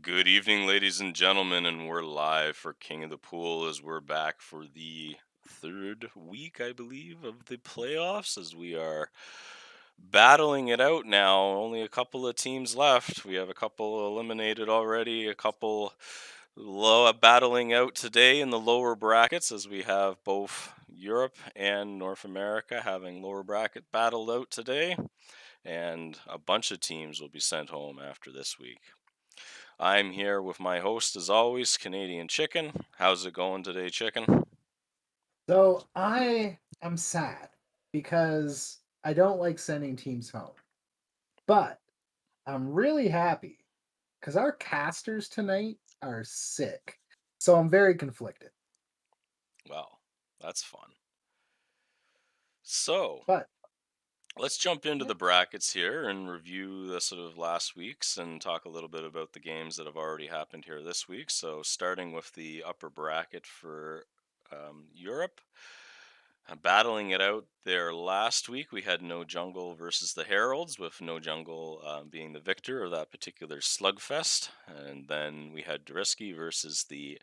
Good evening, ladies and gentlemen, and we're live for King of the Pool as we're back for the third week, I believe, of the playoffs as we are battling it out now. Only a couple of teams left. We have a couple eliminated already, a couple low battling out today in the lower brackets as we have both Europe and North America having lower bracket battled out today, and a bunch of teams will be sent home after this week. I'm here with my host, as always, Canadian Chicken. How's it going today, Chicken? So I am sad because I don't like sending teams home. But I'm really happy because our casters tonight are sick. So I'm very conflicted. Well, that's fun. So, But let's jump into yeah, the brackets here and review the sort of last week's and talk a little bit about the games that have already happened here this week. So, starting with the upper bracket for Europe. Battling it out there last week, we had No Jungle versus the Heralds, with No Jungle being the victor of that particular slugfest. And then we had Drisky versus the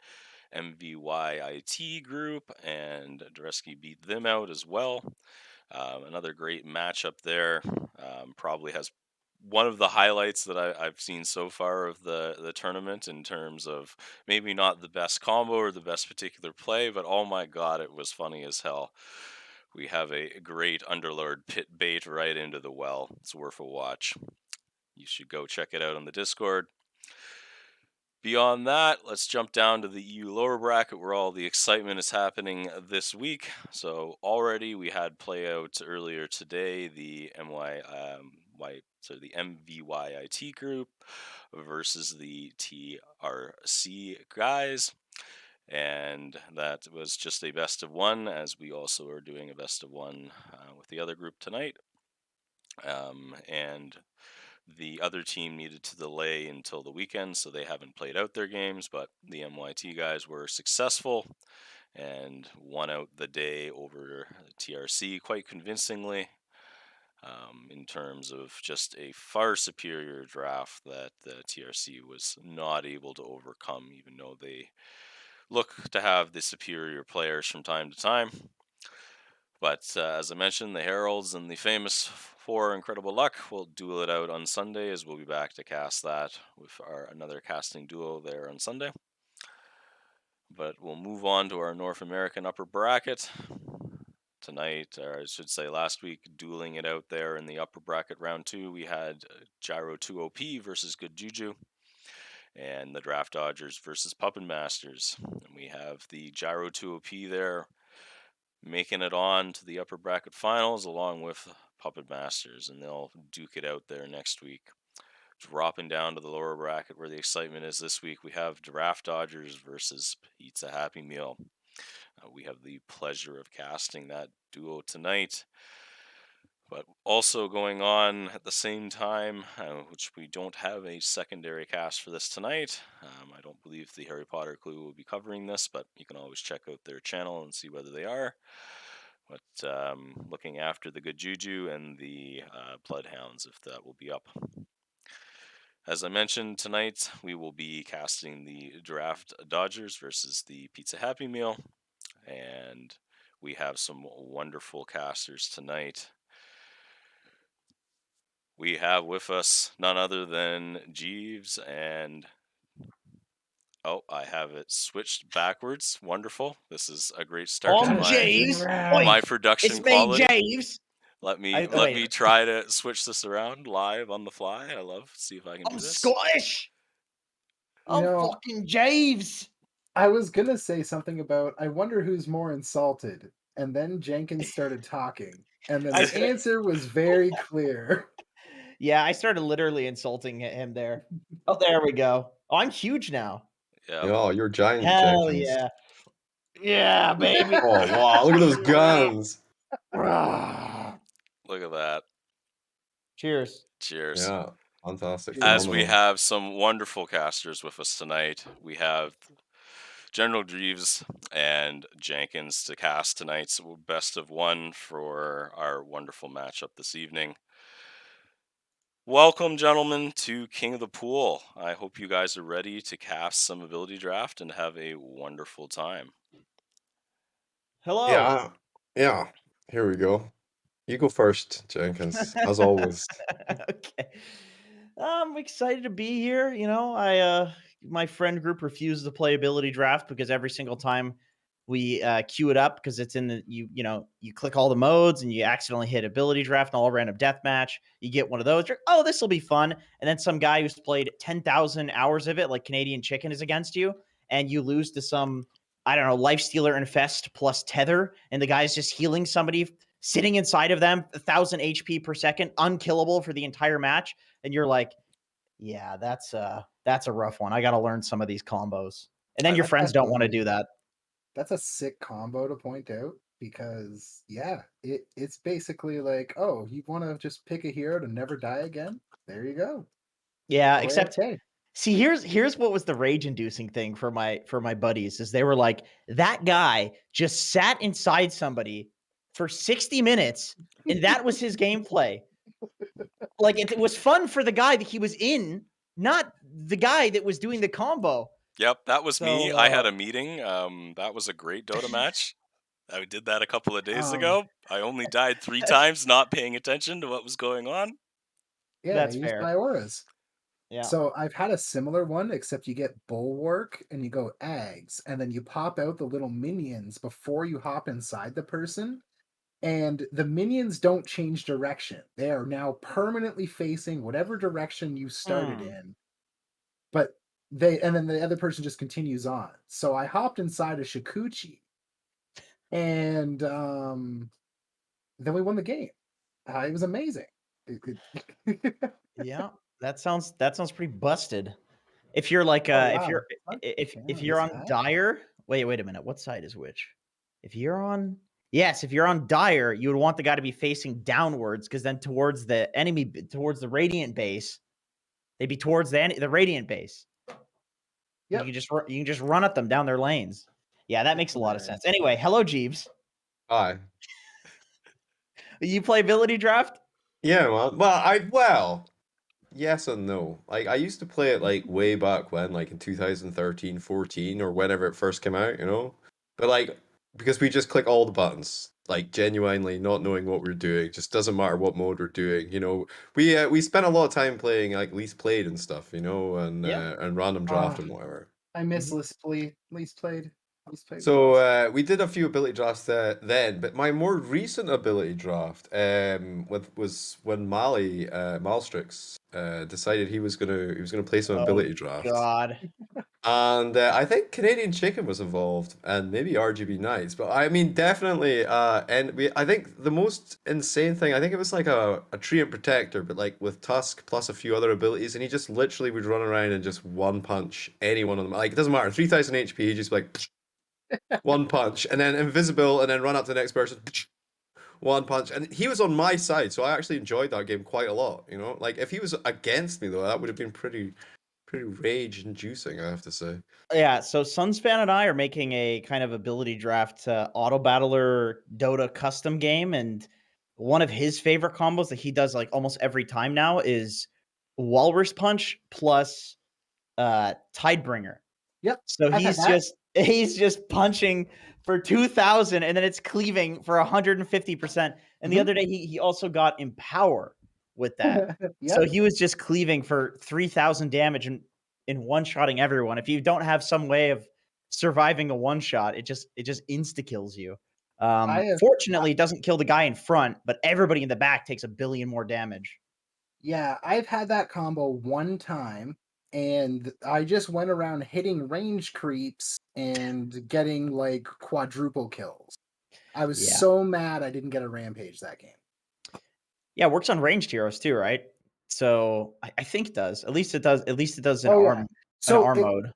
MVYIT group, and Dresky beat them out as well. Another great matchup there. Probably has one of the highlights that I've seen so far of the tournament in terms of maybe not the best combo or the best particular play, but oh my god, it was funny as hell. We have a great Underlord pit bait right into the well. It's worth a watch. You should go check it out on the Discord. Beyond that, let's jump down to the EU lower bracket where all the excitement is happening this week. So already we had playouts earlier today, the the MVYIT group versus the TRC guys. And that was just a best of one, as we also are doing a best of one with the other group tonight. And the other team needed to delay until the weekend, so they haven't played out their games, but the MYT guys were successful and won out the day over TRC quite convincingly, in terms of just a far superior draft that the TRC was not able to overcome, even though they look to have the superior players from time to time. But as I mentioned, the Heralds and the famous four Incredible Luck will duel it out on Sunday, as we'll be back to cast that with our another casting duo there on Sunday. But we'll move on to our North American upper bracket tonight, or I should say last week, dueling it out there in the upper bracket round two. We had Gyro 2OP versus Good Juju, and the Draft Dodgers versus Puppet Masters. And we have the Gyro 2OP there making it on to the upper bracket finals along with Puppet Masters, and they'll duke it out there next week. Dropping down to the lower bracket where the excitement is this week, we have Draft Dodgers versus Pizza Happy Meal. We have the pleasure of casting that duo tonight. But also going on at the same time, which we don't have a secondary cast for this tonight. I don't believe the Harry Potter Clue will be covering this, but you can always check out their channel and see whether they are. But looking after the Good Juju and the Bloodhounds, if that will be up. As I mentioned tonight, we will be casting the Draft Dodgers versus the Pizza Happy Meal, and we have some wonderful casters tonight. We have with us none other than Jeeves and I have it switched backwards. Wonderful. This is a great start to I'm Guys, my Jeeves. Oi, production it's me, quality. Jeeves. Let I, me oh, let wait, me try to switch this around live on the fly. See if I can I'm do this. Scottish. you I'm know, fucking Jeeves. I was gonna say something about I wonder who's more insulted. And then Jenkins started talking. And then I the st- answer was very clear. yeah, I started literally insulting him there. Oh, there we go. Oh, I'm huge now. Yep. Oh, you're giant, Hell Jenkins. yeah. Yeah, baby. Oh, wow. Look at those guns. Look at that. Cheers. Cheers. Yeah, fantastic. As we Phenomenal. have some wonderful casters with us tonight, we have General Dreves and Jenkins to cast tonight's best of one for our wonderful matchup this evening. Welcome, gentlemen, to King of the Pool. I hope you guys are ready to cast some ability draft and have a wonderful time. Hello. Yeah, yeah. Here we go. You go first, Jenkins, as always. Okay. I'm excited to be here. My friend group refuses to play ability draft because every single time we queue it up because it's in the you click all the modes and you accidentally hit ability draft and all random death match. You get one of those. You're, oh, this will be fun. And then some guy who's played 10,000 hours of it, like Canadian Chicken, is against you, and you lose to some I don't know Lifestealer Infest plus Tether, and the guy's just healing somebody sitting inside of them, 1,000 HP per second, unkillable for the entire match, and you're like, yeah, that's a rough one. I got to learn some of these combos, and then I, your That's friends don't want to actually do that. that's a sick combo to point out because yeah, it's basically like, oh, you want to just pick a hero to never die again? There you go. Yeah, Go except AFK. see, here's what was the rage-inducing thing for my buddies is they were like, that guy just sat inside somebody for 60 minutes, and that was his gameplay. Like it was fun for the guy that he was in, not the guy that was doing the combo. yep, that was me. So I had a meeting. That was a great Dota match. I did that a couple of days Um, ago. I only died 3 times, not paying attention to what was going on. yeah, that's use fair. my auras. Yeah. So I've had a similar one, except you get Bulwark and you go eggs, and then you pop out the little minions before you hop inside the person. And the minions don't change direction. They are now permanently facing whatever direction you started Hmm. in. But and then the other person just continues on. So I hopped inside a Shikuchi, and then we won the game. It was amazing. Yeah. That sounds pretty busted. If you're like Oh if wow, you're yeah, if you're is on that? Dire, wait a minute. What side is which? If you're on Yes, if you're on Dire, you would want the guy to be facing downwards because then towards the enemy towards the radiant base, they'd be towards the radiant base. You Yep, can you can just run at them down their lanes. Yeah, that it's makes a lot of sense. hilarious. Anyway, hello Jeeves. Hi. You play ability draft? Yeah, man. Yes and no. Like I used to play it like way back when, like in 2013, 14, or whenever it first came out, you know? But like because we just click all the buttons, like genuinely not knowing what we're doing, just doesn't matter what mode we're doing, you know. We spent a lot of time playing like least played and stuff, you know, Yeah. and random draft Ah, and whatever. I miss Mhm. Least played. Least played was So awesome. we did a few ability drafts then, but my more recent ability draft was when Malstrix decided he was gonna play some Oh ability draft, god. and I think Canadian Chicken was involved and maybe RGB Knights, but I mean definitely I think the most insane thing, I think it was like a Treant Protector, but like with Tusk plus a few other abilities, and he just literally would run around and just one punch any one of them. Like it doesn't matter, 3,000 HP, he just be like one punch, and then invisible, and then run up to the next person, one punch. And he was on my side, so I actually enjoyed that game quite a lot. You know, like if he was against me though, that would have been pretty rage inducing, I have to say. Yeah, so Sunspan and I are making a kind of ability draft auto battler Dota custom game, and one of his favorite combos that he does like almost every time now is Walrus Punch plus Tidebringer. Yep, So I've had he's that. just he's just punching for 2,000 and then it's cleaving for 150%. And the Mhm. other day he also got Empower with that. So Yep. he was just cleaving for 3,000 damage and in one-shotting everyone. If you don't have some way of surviving a one-shot, it just insta kills you. I have Fortunately, it doesn't kill the guy in front, but everybody in the back takes a billion more damage. Yeah, I've had that combo one time, and I just went around hitting range creeps and getting like quadruple kills. I was Yeah. so mad I didn't get a rampage that game. Yeah, it works on ranged heroes too, right? So I think it does. At least it does in Oh yeah. an So arm mode.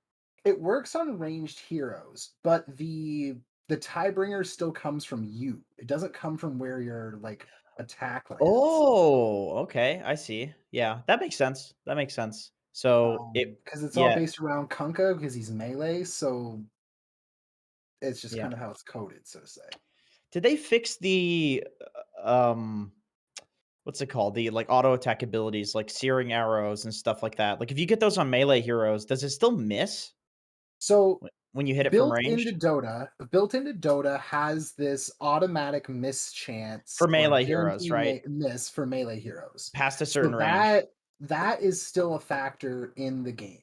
it works on ranged heroes, but the Tiebringer still comes from you. It doesn't come from where your like attack lands. Oh, okay. I see. Yeah, that makes sense. That makes sense. So it Because it's all yeah, based around Kunkka because he's melee, so it's just yeah. kind of how it's coded, so to say. Did they fix the um what's it called? The like auto attack abilities, like searing arrows and stuff like that. Like if you get those on melee heroes, does it still miss So when you hit it from built into range? Dota has this automatic miss chance For or melee heroes, guaranteed right? miss for melee heroes. Past a So certain range. that is still a factor in the game.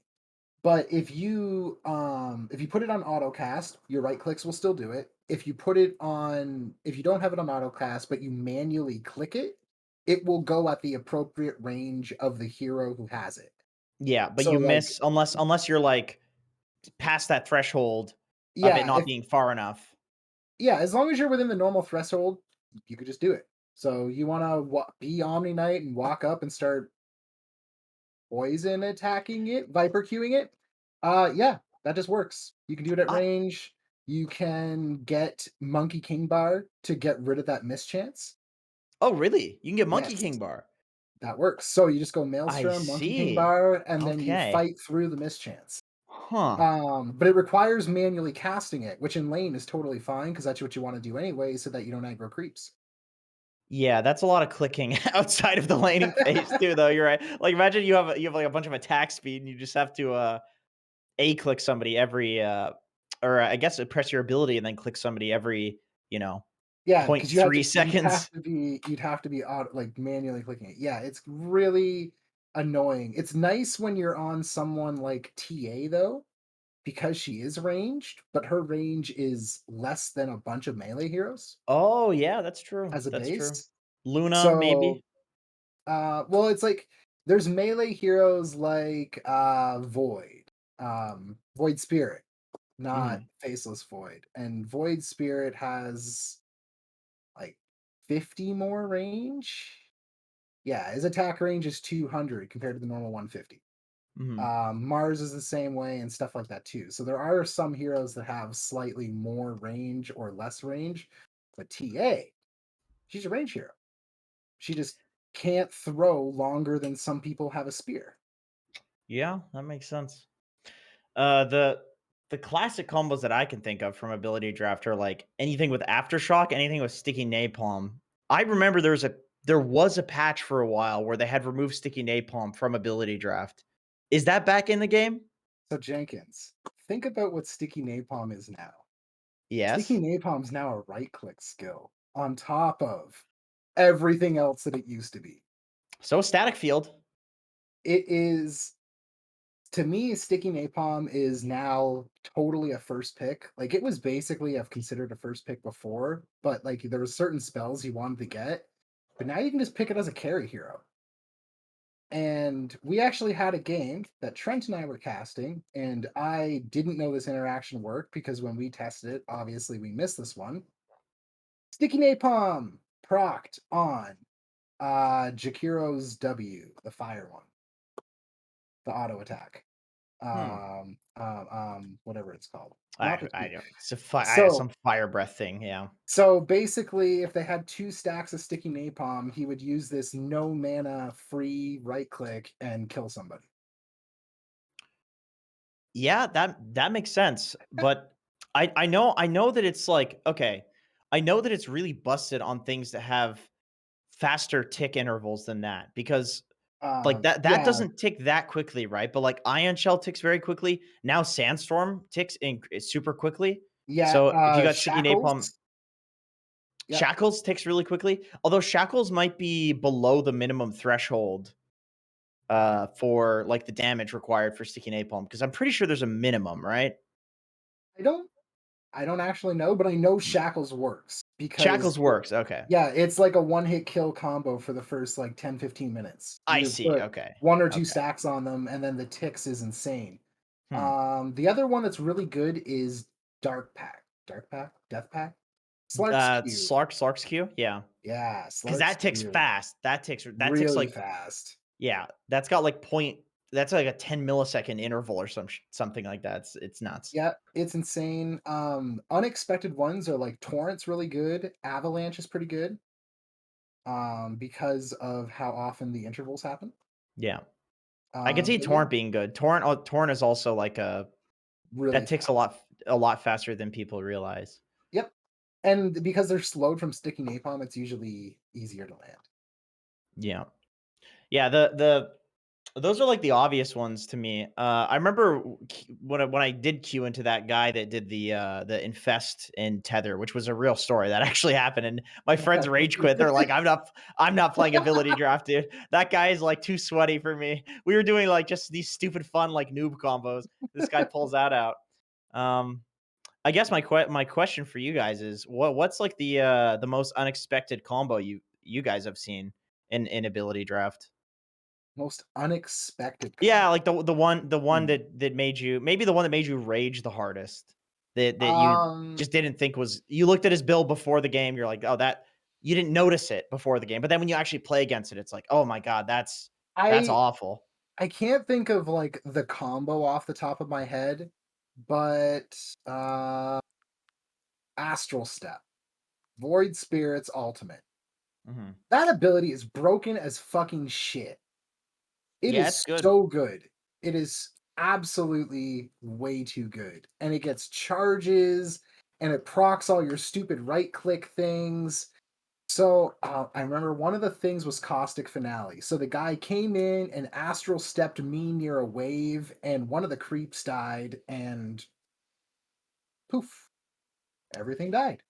But if you put it on autocast, your right clicks will still do it. If you don't have it on autocast but you manually click it, it will go at the appropriate range of the hero who has it. Yeah, but So you like miss unless you're like past that threshold of it yeah, not if being far enough. yeah, as long as you're within the normal threshold, you could just do it. So you want to be Omni Knight and walk up and start poison attacking it, Viper queuing it. Yeah, that just works. You can do it at I, range. You can get Monkey King Bar to get rid of that mischance. oh, really? You can get Monkey Yes, King bar. that works. So you just go I Maelstrom, Monkey King see. Bar, and then you Okay. fight through the mischance. Huh. But it requires manually casting it, which in lane is totally fine because that's what you want to do anyway, so that you don't aggro creeps. Yeah, that's a lot of clicking outside of the laning phase too, though. You're right. Like imagine you have like a bunch of attack speed and you just have to A click somebody every or I guess press your ability and then click somebody every, you know, Yeah, point because you had to three seconds. you'd have to be like manually clicking it. Yeah, it's really annoying. It's nice when you're on someone like TA though, because she is ranged, but her range is less than a bunch of melee heroes Oh, yeah, that's true. as a That's true. base. Luna, So, maybe. well, it's like there's melee heroes like Void Spirit, not Mhm. Faceless Void, and Void Spirit has like 50 more range. Yeah, his attack range is 200 compared to the normal 150. Mhm. Mars is the same way and stuff like that too. So there are some heroes that have slightly more range or less range, but TA, she's a range hero. She just can't throw longer than some people have a spear. Yeah, that makes sense. The classic combos that I can think of from ability draft are like anything with aftershock, anything with sticky napalm. I remember there was a patch for a while where they had removed sticky napalm from ability draft. Is that back in the game? So Jenkins, think about what sticky napalm is now. Sticky Yes. napalm's now a right click skill on top of everything else that it used to be. So static field. It is to me, Sticky Napalm is now totally a first pick. Like it was basically I've considered a first pick before, but like there was certain spells you wanted to get, but now you can just pick it as a carry hero. And we actually had a game that Trent and I were casting, and I didn't know this interaction worked because when we tested it, obviously we missed this one. Sticky Napalm procced on Jakiro's W, the fire one, the auto attack. Hmm. Whatever it's called. Not the I key. don't. It's So some fire breath thing. Yeah. so basically, if they had 2 stacks of sticky napalm, he would use this no mana free right click and kill somebody. Yeah, that makes sense, but I know that it's like okay, I know that it's really busted on things that have faster tick intervals than that because like that Yeah, doesn't tick that quickly, right? But like Ion Shell ticks very quickly. Now Sandstorm ticks super quickly. yeah, So if you got sticky napalm, shackles. Yep. Shackles ticks really quickly. Although Shackles might be below the minimum threshold for like the damage required for sticky napalm because I'm pretty sure there's a minimum, right? I don't I don't actually know, but I know Hmm. shackles works because Shackles works. Okay. yeah, it's like a one-hit kill combo for the first like 10, 15 minutes. I You see. put Okay. 1 or 2 Okay. stacks on them, and then the ticks is insane. Hmm. The other one that's really good is Dark Pack. Dark Pack? Death Pack? Slark's Q. Slark's Q. Yeah, Yeah, because Slark's that ticks Q. fast. That ticks Really like fast. yeah. That's got like point. That's like a 10 millisecond interval or something like that. It's nuts. Yeah, it's insane. Unexpected ones are like Torrent's really good. Avalanche is pretty good. Because of how often the intervals happen. Yeah, I can see But yeah, Torrent being good. Torrent is also like a really that ticks fast. a lot faster than people realize. Yep. And because they're slowed from sticky napalm, it's usually easier to land. Yeah. Yeah, those are like the obvious ones to me. I remember when I did queue into that guy that did the infest in Tether, which was a real story that actually happened, and my friends rage quit. They're like, I'm not playing ability draft, dude. That guy is like too sweaty for me. We were doing like just these stupid fun like noob combos. This guy pulls that out. Um, I guess my question for you guys is what's like the most unexpected combo you guys have seen in ability draft? Most unexpected Yeah, combo. like the one Hmm. that made you maybe the one that made you rage the hardest, that you Um, just didn't think was you looked at his build before the game, you're like, "Oh, that" you didn't notice it before the game, but then when you actually play against it, it's like, "Oh my god, that's I awful." I can't think of like the combo off the top of my head, but Astral Step, Void Spirits Ultimate. Mhm. That ability is broken as fucking shit. It Yeah, it's is good. so good. It is absolutely way too good. And it gets charges and it procs all your stupid right click things. So I remember one of the things was Caustic Finale. So the guy came in and astral stepped me near a wave, and one of the creeps died, and poof, everything died.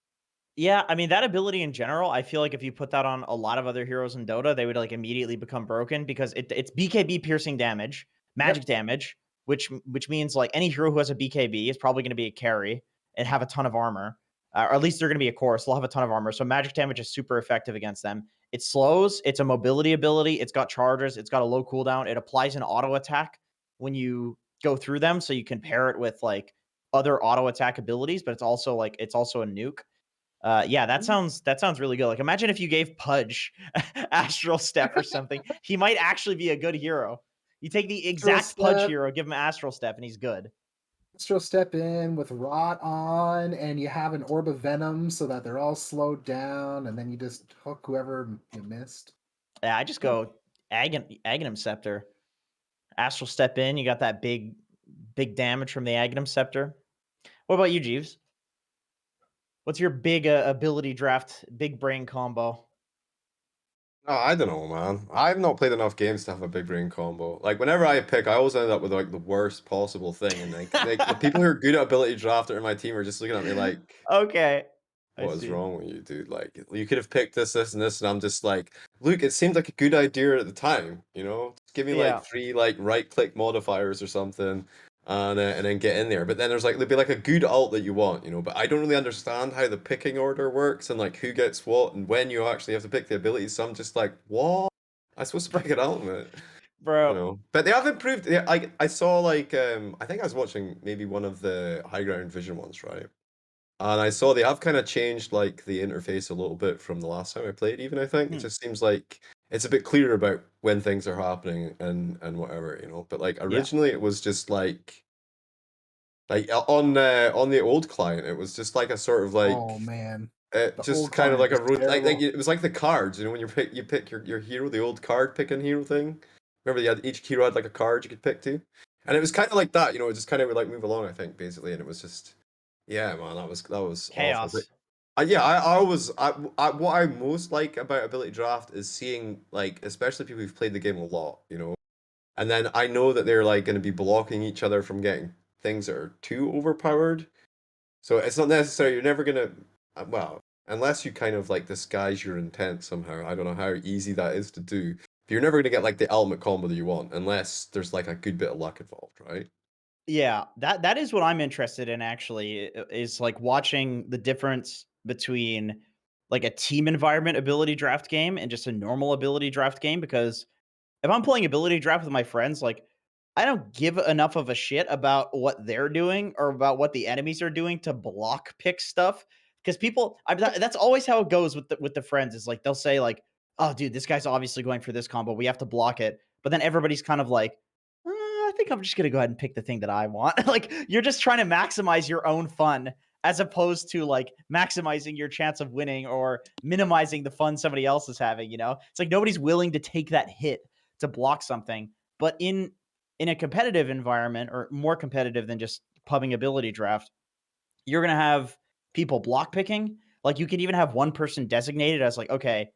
Yeah, I mean, that ability in general, I feel like if you put that on a lot of other heroes in Dota, they would like immediately become broken because it's BKB piercing damage, Yep. magic damage, which means like any hero who has a BKB is probably going to be a carry and have a ton of armor, or at least they're going to be a core, so they'll have a ton of armor. So magic damage is super effective against them. It slows. It's a mobility ability. It's got charges. It's got a low cooldown. It applies an auto attack when you go through them, so you can pair it with like other auto attack abilities. But it's also a nuke. Yeah, that sounds really good. Like, imagine if you gave Pudge Astral Step or something. He might actually be a good hero. You take the Astral exact Pudge Step, hero, give him Astral Step, and he's good. Astral Step in with Rot on, and you have an Orb of Venom so that they're all slowed down, and then you just hook whoever you missed. Yeah, I just Good. go Aghanim Scepter, Astral Step in. You got that big damage from the Aghanim Scepter. What about you, Jeeves? What's your big ability draft, big brain combo? Oh, I don't know, man. I've not played enough games to have a big brain combo. Like whenever I pick, I always end up with like the worst possible thing, and like the people who are good at ability draft in my team are just looking at me like, Okay, I what is see. wrong with you, dude? Like, you could have picked this, and this, and I'm just like, look, it seemed like a good idea at the time, you know? Just give me like Yeah, three like right click modifiers or something, and then get in there. But then there'd be like a good ult that you want, you know? But I don't really understand how the picking order works and like who gets what and when you actually have to pick the abilities. So I'm just like, what? I'm supposed to pick an ultimate, you bro. know? But they have improved. Yeah, I saw like I think I was watching maybe one of the high ground vision ones, right? And I saw they have kind of changed like the interface a little bit from the last time I played, even I think. It Hmm, just seems like it's a bit clearer about when things are happening and whatever, you know. But like yeah. originally it was just like on the old client, it was just like a sort of Oh like man, the just old kind of client like a was road like terrible. it was like the cards, you know, when you pick your hero, the old card picking hero thing. Remember, you had each hero had like a card you could pick to, and it was kind of like that, you know. It just kind of would like move along, I think, basically, and it was just yeah, man, that was awful. But Chaos. yeah, I always what I most like about ability draft is seeing like especially people who've played the game a lot, you know, and then I know that they're like going to be blocking each other from getting things that are too overpowered. So it's not necessary. You're never gonna, well, unless you kind of like disguise your intent somehow. I don't know how easy that is to do. But you're never gonna get like the ultimate combo that you want unless there's like a good bit of luck involved, right? Yeah, that is what I'm interested in actually is like watching the difference between like a team environment ability draft game and just a normal ability draft game because if I'm playing ability draft with my friends, like I don't give enough of a shit about what they're doing or about what the enemies are doing to block pick stuff because that's always how it goes with the friends is like they'll say like, "Oh dude, this guy's obviously going for this combo. We have to block it." But then everybody's kind of like, I think I'm just going to go ahead and pick the thing that I want." Like you're just trying to maximize your own fun as opposed to like maximizing your chance of winning or minimizing the fun somebody else is having, you know? It's like nobody's willing to take that hit to block something. But in a competitive environment or more competitive than just pubbing ability draft, you're going to have people block picking. Like you can even have one person designated as like, okay,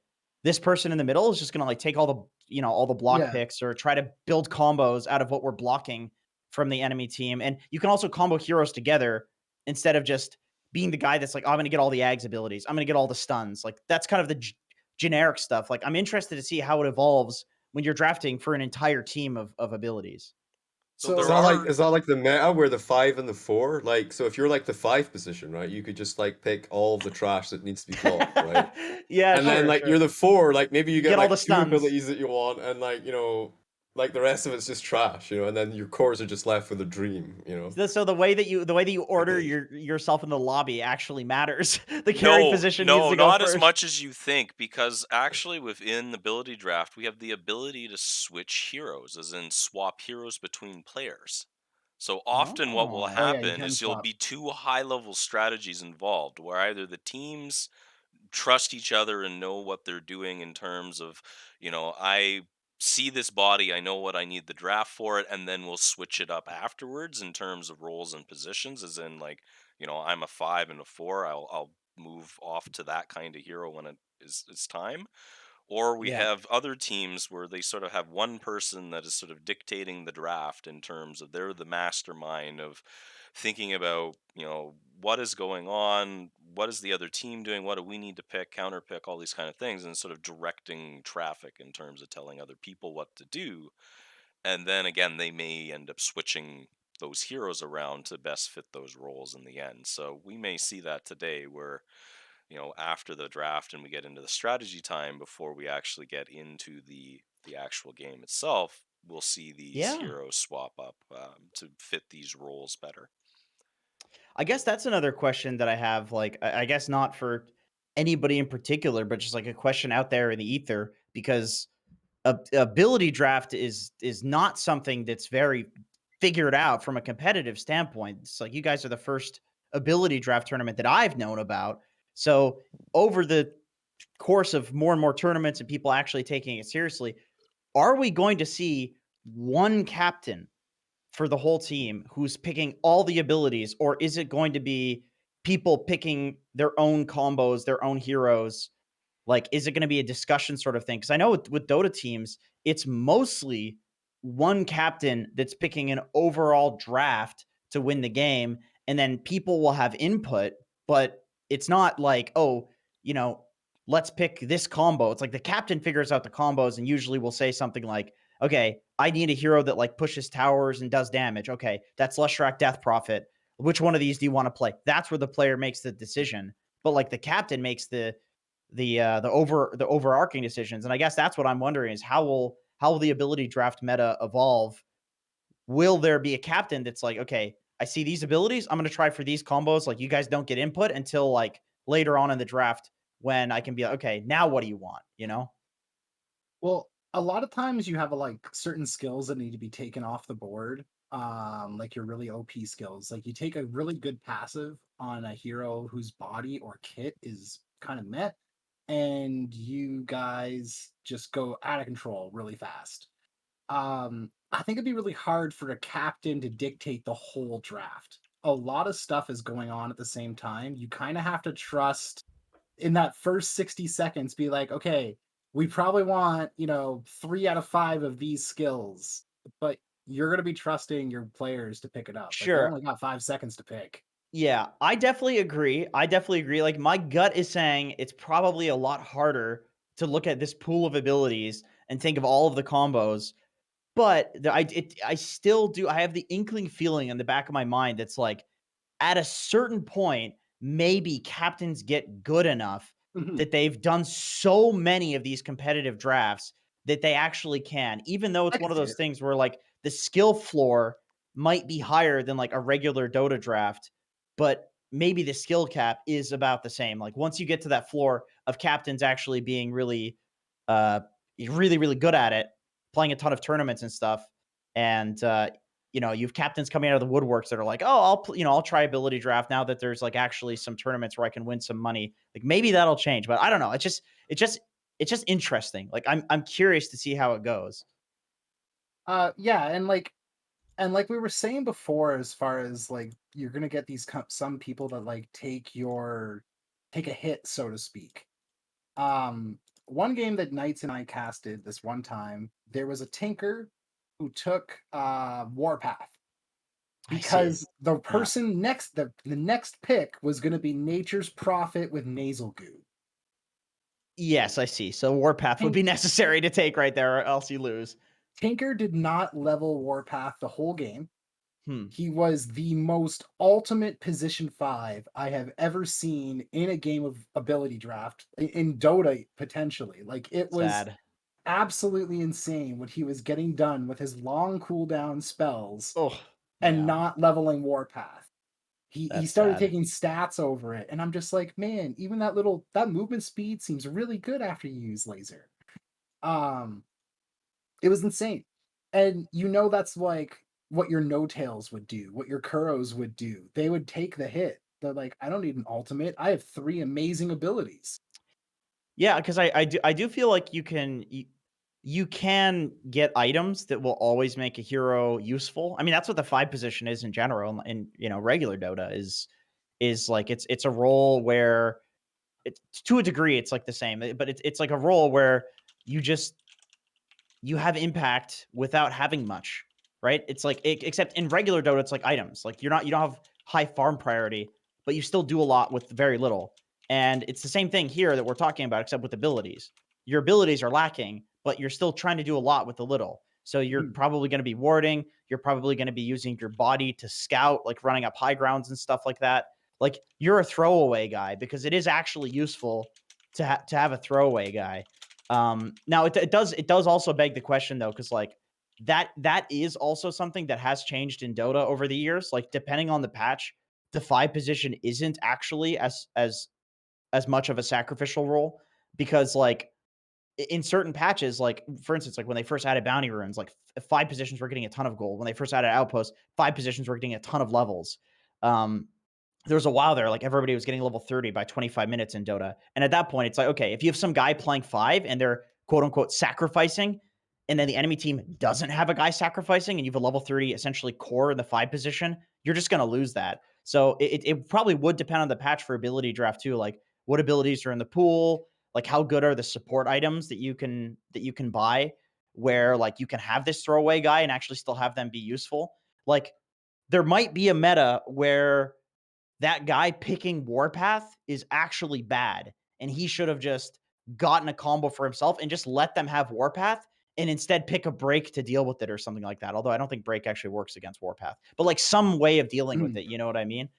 this person in the middle is just gonna like take all the all the block Yeah. picks or try to build combos out of what we're blocking from the enemy team. And you can also combo heroes together instead of just being the guy that's like, oh, I'm gonna get all the Ags abilities, I'm gonna get all the stuns. Like that's kind of the generic stuff. Like I'm interested to see how it evolves when you're drafting for an entire team of abilities. So Is there So that like are is that like the meta where the 5 and the 4? Like, so if you're like the 5 position, right, you could just like pick all of the trash that needs to be blocked, right? Yeah, And then sure, like you're sure. the 4, like maybe you You get get all the like two stuns. abilities that you want, and like like the rest of it's just trash, and then your cores are just left with a dream. So the way that you order yourself in the lobby actually matters. The carry no, position needs no, to go not as first. much as you think, because actually within the ability draft, we have the ability to switch heroes, as in swap heroes between players. So often what will Oh. oh yeah, you happen can is you'll swap. be two high level strategies involved where either the teams trust each other and know what they're doing in terms of, I see this body, I know what I need the draft for it, and then we'll switch it up afterwards in terms of roles and positions, as in like, I'm a 5 and a 4, I'll move off to that kind of hero when it's time. Or we Yeah. have other teams where they sort of have one person that is sort of dictating the draft in terms of they're the mastermind of thinking about, what is going on, what is the other team doing, what do we need to pick, counter pick, all these kind of things, and sort of directing traffic in terms of telling other people what to do. And then again, they may end up switching those heroes around to best fit those roles in the end. So we may see that today where, after the draft and we get into the strategy time before we actually get into the actual game itself, we'll see these Yeah. heroes swap up to fit these roles better. I guess that's another question that I have. Like, I guess not for anybody in particular, but just like a question out there in the ether, because ability draft is not something that's very figured out from a competitive standpoint. It's like you guys are the first ability draft tournament that I've known about. So over the course of more and more tournaments and people actually taking it seriously, are we going to see one captain for the whole team who's picking all the abilities, or is it going to be people picking their own combos, their own heroes? Like, is it going to be a discussion sort of thing? Because I know with Dota teams, it's mostly one captain that's picking an overall draft to win the game, and then people will have input, but it's not like, oh, you know, let's pick this combo. It's like the captain figures out the combos and usually will say something like, okay, I need a hero that like pushes towers and does damage. Okay, that's Leshrac Death Prophet. Which one of these do you want to play? That's where the player makes the decision. But like the captain makes the overarching decisions. And I guess that's what I'm wondering is how will the ability draft meta evolve? Will there be a captain that's like, okay, I see these abilities, I'm going to try for these combos. Like you guys don't get input until like later on in the draft when I can be like, okay, now what do you want? You know? Well, a lot of times you have like certain skills that need to be taken off the board. Like your really OP skills. Like you take a really good passive on a hero whose body or kit is kind of met, and you guys just go out of control really fast. I think it'd be really hard for a captain to dictate the whole draft. A lot of stuff is going on at the same time. You kind of have to trust in that first 60 seconds, be like, okay, we probably want, 3 out of 5 of these skills, but you're going to be trusting your players to pick it up. Like they Sure. only got 5 seconds to pick. Yeah, I definitely agree. I definitely agree. Like my gut is saying it's probably a lot harder to look at this pool of abilities and think of all of the combos. But I still do. I have the inkling feeling in the back of my mind that's like at a certain point, maybe captains get good enough Mhm. that they've done so many of these competitive drafts that they actually can, even though I it's can one of see those it. things where like the skill floor might be higher than like a regular Dota draft, but maybe the skill cap is about the same. Like once you get to that floor of captains actually being uh, really good at it, playing a ton of tournaments and stuff, and you've captains coming out of the woodworks that are like, oh, I'll try ability draft now that there's like actually some tournaments where I can win some money. Like maybe that'll change, but I don't know. It's just interesting. Like I'm curious to see how it goes. Yeah, and like we were saying before, as far as like you're gonna get these some people that like take a hit, so to speak. Um, one game that Knights and I casted this one time, there was a tinker who took Warpath I see. because the Yeah. person next the next pick was going to be Nature's Prophet with Nasal Goo. Yes, I see. So Warpath would Tink- be necessary to take right there, or else you lose. Tinker did not level Warpath the whole game. Hmm. He was the most ultimate position 5 I have ever seen in a game of ability draft in Dota potentially. Like it was Sad. absolutely insane what he was getting done with his long cooldown spells Oh, and yeah. not leveling Warpath. He That's started sad. taking stats over it, and I'm just like, man, even that movement speed seems really good after you use laser. Um, it was insane. And that's like what your no tails would do, what your Kuros would do. They would take the hit. They're like, I don't need an ultimate. I have 3 amazing abilities. Yeah, because I do feel like you can get items that will always make a hero useful. I mean, that's what the 5 position is in general in regular Dota is like it's a role where it's to a degree it's like the same, but it's like a role where you just you have impact without having much, right? It's like except in regular Dota, it's like items. Like you don't have high farm priority, but you still do a lot with very little. And it's the same thing here that we're talking about, except with abilities. Your abilities are lacking, but you're still trying to do a lot with a little. So you're Mm, probably going to be warding. You're probably going to be using your body to scout, like running up high grounds and stuff like that. Like you're a throwaway guy because it is actually useful to have a throwaway guy. Now it does also beg the question though, because like that is also something that has changed in Dota over the years. Like depending on the patch, the 5 position isn't actually as much of a sacrificial role because like in certain patches, like for instance, like when they first added bounty runes, like 5 positions were getting a ton of gold. When they first added outposts, 5 positions were getting a ton of levels. Um, there was a while there, like everybody was getting level 30 by 25 minutes in Dota. And at that point, it's like, okay, if you have some guy playing 5 and they're quote unquote sacrificing, and then the enemy team doesn't have a guy sacrificing, and you have a level 30 essentially core in the 5 position, you're just going to lose that. So it probably would depend on the patch for ability draft too. Like what abilities are in the pool, like how good are the support items that you can buy, where like you can have this throwaway guy and actually still have them be useful. Like there might be a meta where that guy picking Warpath is actually bad. And he should have just gotten a combo for himself and just let them have Warpath and instead pick a break to deal with it or something like that. Although I don't think break actually works against Warpath, but like some way of dealing with mm. it. You know what I mean?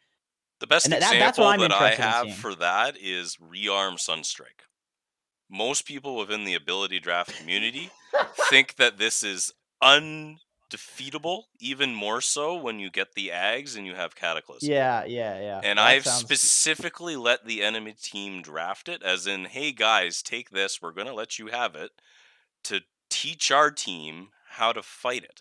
The And best that's what example I'm that I interested in have seeing. for that is Rearm Sunstrike. Most people within the ability draft community think that this is undefeatable, even more so when you get the Ags and you have Cataclysm. Yeah, yeah, yeah. And That I've sounds specifically let the enemy team draft it, as in, hey guys, take this, we're going to let you have it, to teach our team how to fight it.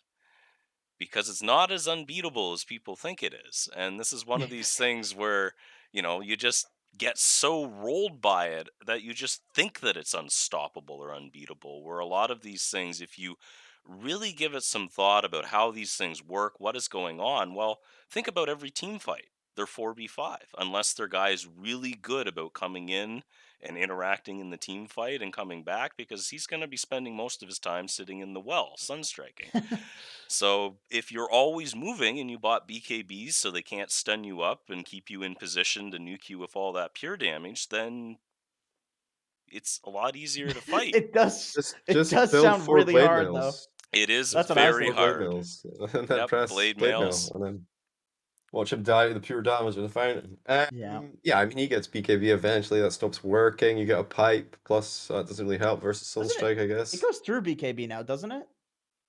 Because it's not as unbeatable as people think it is. And this is one of these things where, you just get so rolled by it that you just think that it's unstoppable or unbeatable. Where a lot of these things, if you really give it some thought about how these things work, what is going on, well, think about every team fight. They're 4v5, unless their guy's really good about coming in and interacting in the team fight and coming back, because he's going to be spending most of his time sitting in the well, sunstriking. So if you're always moving and you bought BKBs so they can't stun you up and keep you in position to nuke you with all that pure damage, then it's a lot easier to fight. it does it Just does build sound 4 really blade hard though. mills. It is That's what I was very 4 thinking. blade hard. mills. And then Yep, press blade blade mill. mails. And then watch him die to the pure damage of the fountain. Yeah. Yeah, I mean, he gets BKB eventually. That stops working. You get a pipe. Plus, that doesn't really help versus Doesn't it Sunstrike, I it guess. goes through BKB now, doesn't it?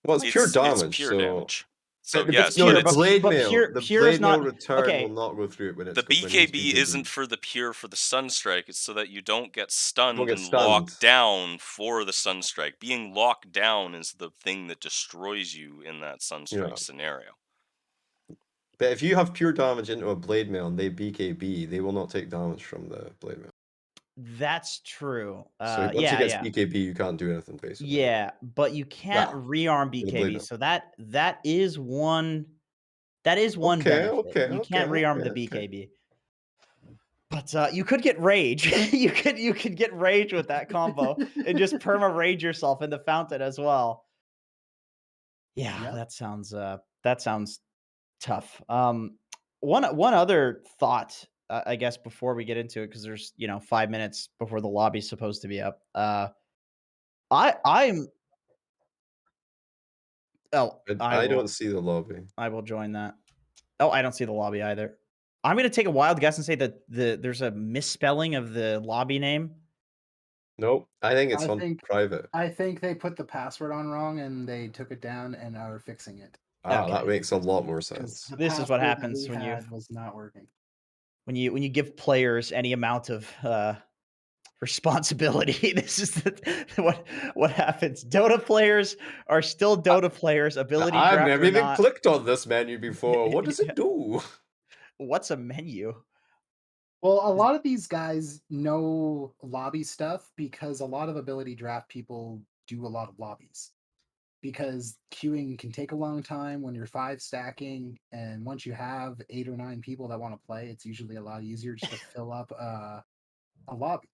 Well, it's Like pure It's damage, pure so. damage. So But it's yes, no, but pure, the but it's pu- blade but mail, pure the pure is blade mail not return will okay. not go through it the when he's BKB isn't BKB. for the pure for the sunstrike. It's so that you don't get Don't stunned get and stunned. locked down for the sunstrike. Being locked down is the thing that destroys you in that Yeah. sunstrike scenario. But if you have pure damage into a blade mail and they BKB, they will not take damage from the blade mail. That's true. So once he Yeah, gets yeah. BKB, you can't do anything basically. Yeah, but you can't Well, rearm with a blade BKB. mail. So that is one Okay, benefit. okay, You okay, can't rearm okay, the okay. BKB. But you could get rage. You could get rage with that combo and just perma rage yourself in the fountain as well. Yeah, Yep. that sounds tough. One other thought, I guess, before we get into it, because there's 5 minutes before the lobby's supposed to be up. I'm oh And I I don't will see the lobby. I will join that. Oh, I don't see the lobby either. I'm gonna take a wild guess and say that there's a misspelling of the lobby name. Nope. I think it's I on think private. I think they put the password on wrong and they took it down and are fixing it Ah, that Okay, makes a lot more because sense. the this is what password that happens we had was not working. when you give players any amount of responsibility. This is what happens. Dota players are still I, Dota players, ability I've draft never or even not. clicked on this menu before. What does it do? What's a menu? Well, a Is lot of these guys know lobby stuff because a lot of ability draft people do a lot of lobbies. Because queuing can take a long time when you're five stacking, and once you have 8 or 9 people that want to play, it's usually a lot easier just to fill up a lobby.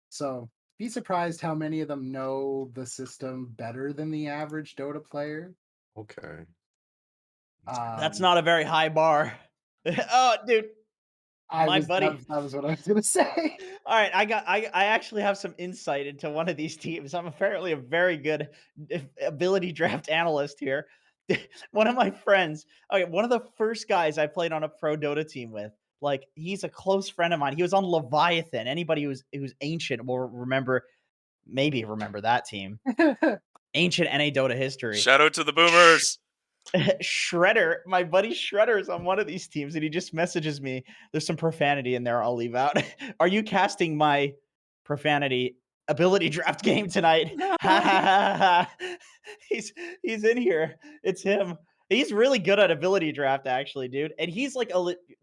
So be surprised how many of them know the system better than the average Dota player. Okay. That's Um, not a very high bar. Oh, dude, I my was that buddy. was that was what I was gonna say. All right, I actually have some insight into one of these teams. I'm apparently a very good ability draft analyst here. One of my friends, okay, one of the first guys I played on a pro Dota team with, like he's a close friend of mine. He was on Leviathan. Anybody who's ancient will maybe remember that team. Ancient NA Dota history. Shout out to the boomers. Shredder, my buddy Shredder is on one of these teams, and he just messages me. There's some profanity in there. I'll leave out. Are you casting my profanity ability draft game tonight? Ha ha ha ha. He's he's in here. It's him. He's really good at ability draft, actually, dude. And he's like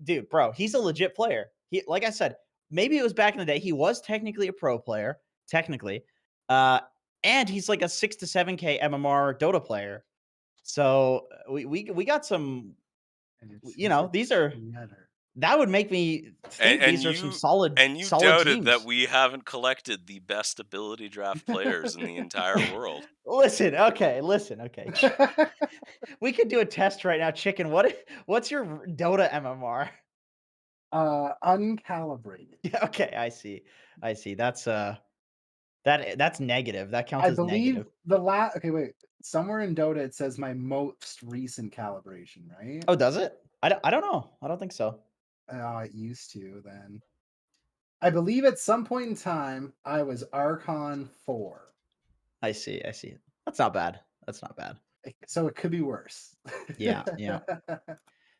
dude, bro. He's a legit player. He, like I said, maybe it was back in the day. He was technically a pro player, technically, uh, and he's like a 6 to 7K MMR Dota player. So we got some, And it's a these are shredder. that would make me And, think and these are some you solid and you solid doubted that teams. we haven't collected the best ability draft players in the entire world. Listen, okay. We could do a test right now, chicken. What's your Dota MMR? Uncalibrated. Yeah, okay, I see. That's negative. That counts I as believe negative. okay, wait. Somewhere in Dota it says my most recent calibration, right? Oh, does it? I don't know. I don't think so. It used to then. I believe at some point in time I was Archon 4. I see. I see. That's not bad. That's not bad. So it could be worse. Yeah, yeah.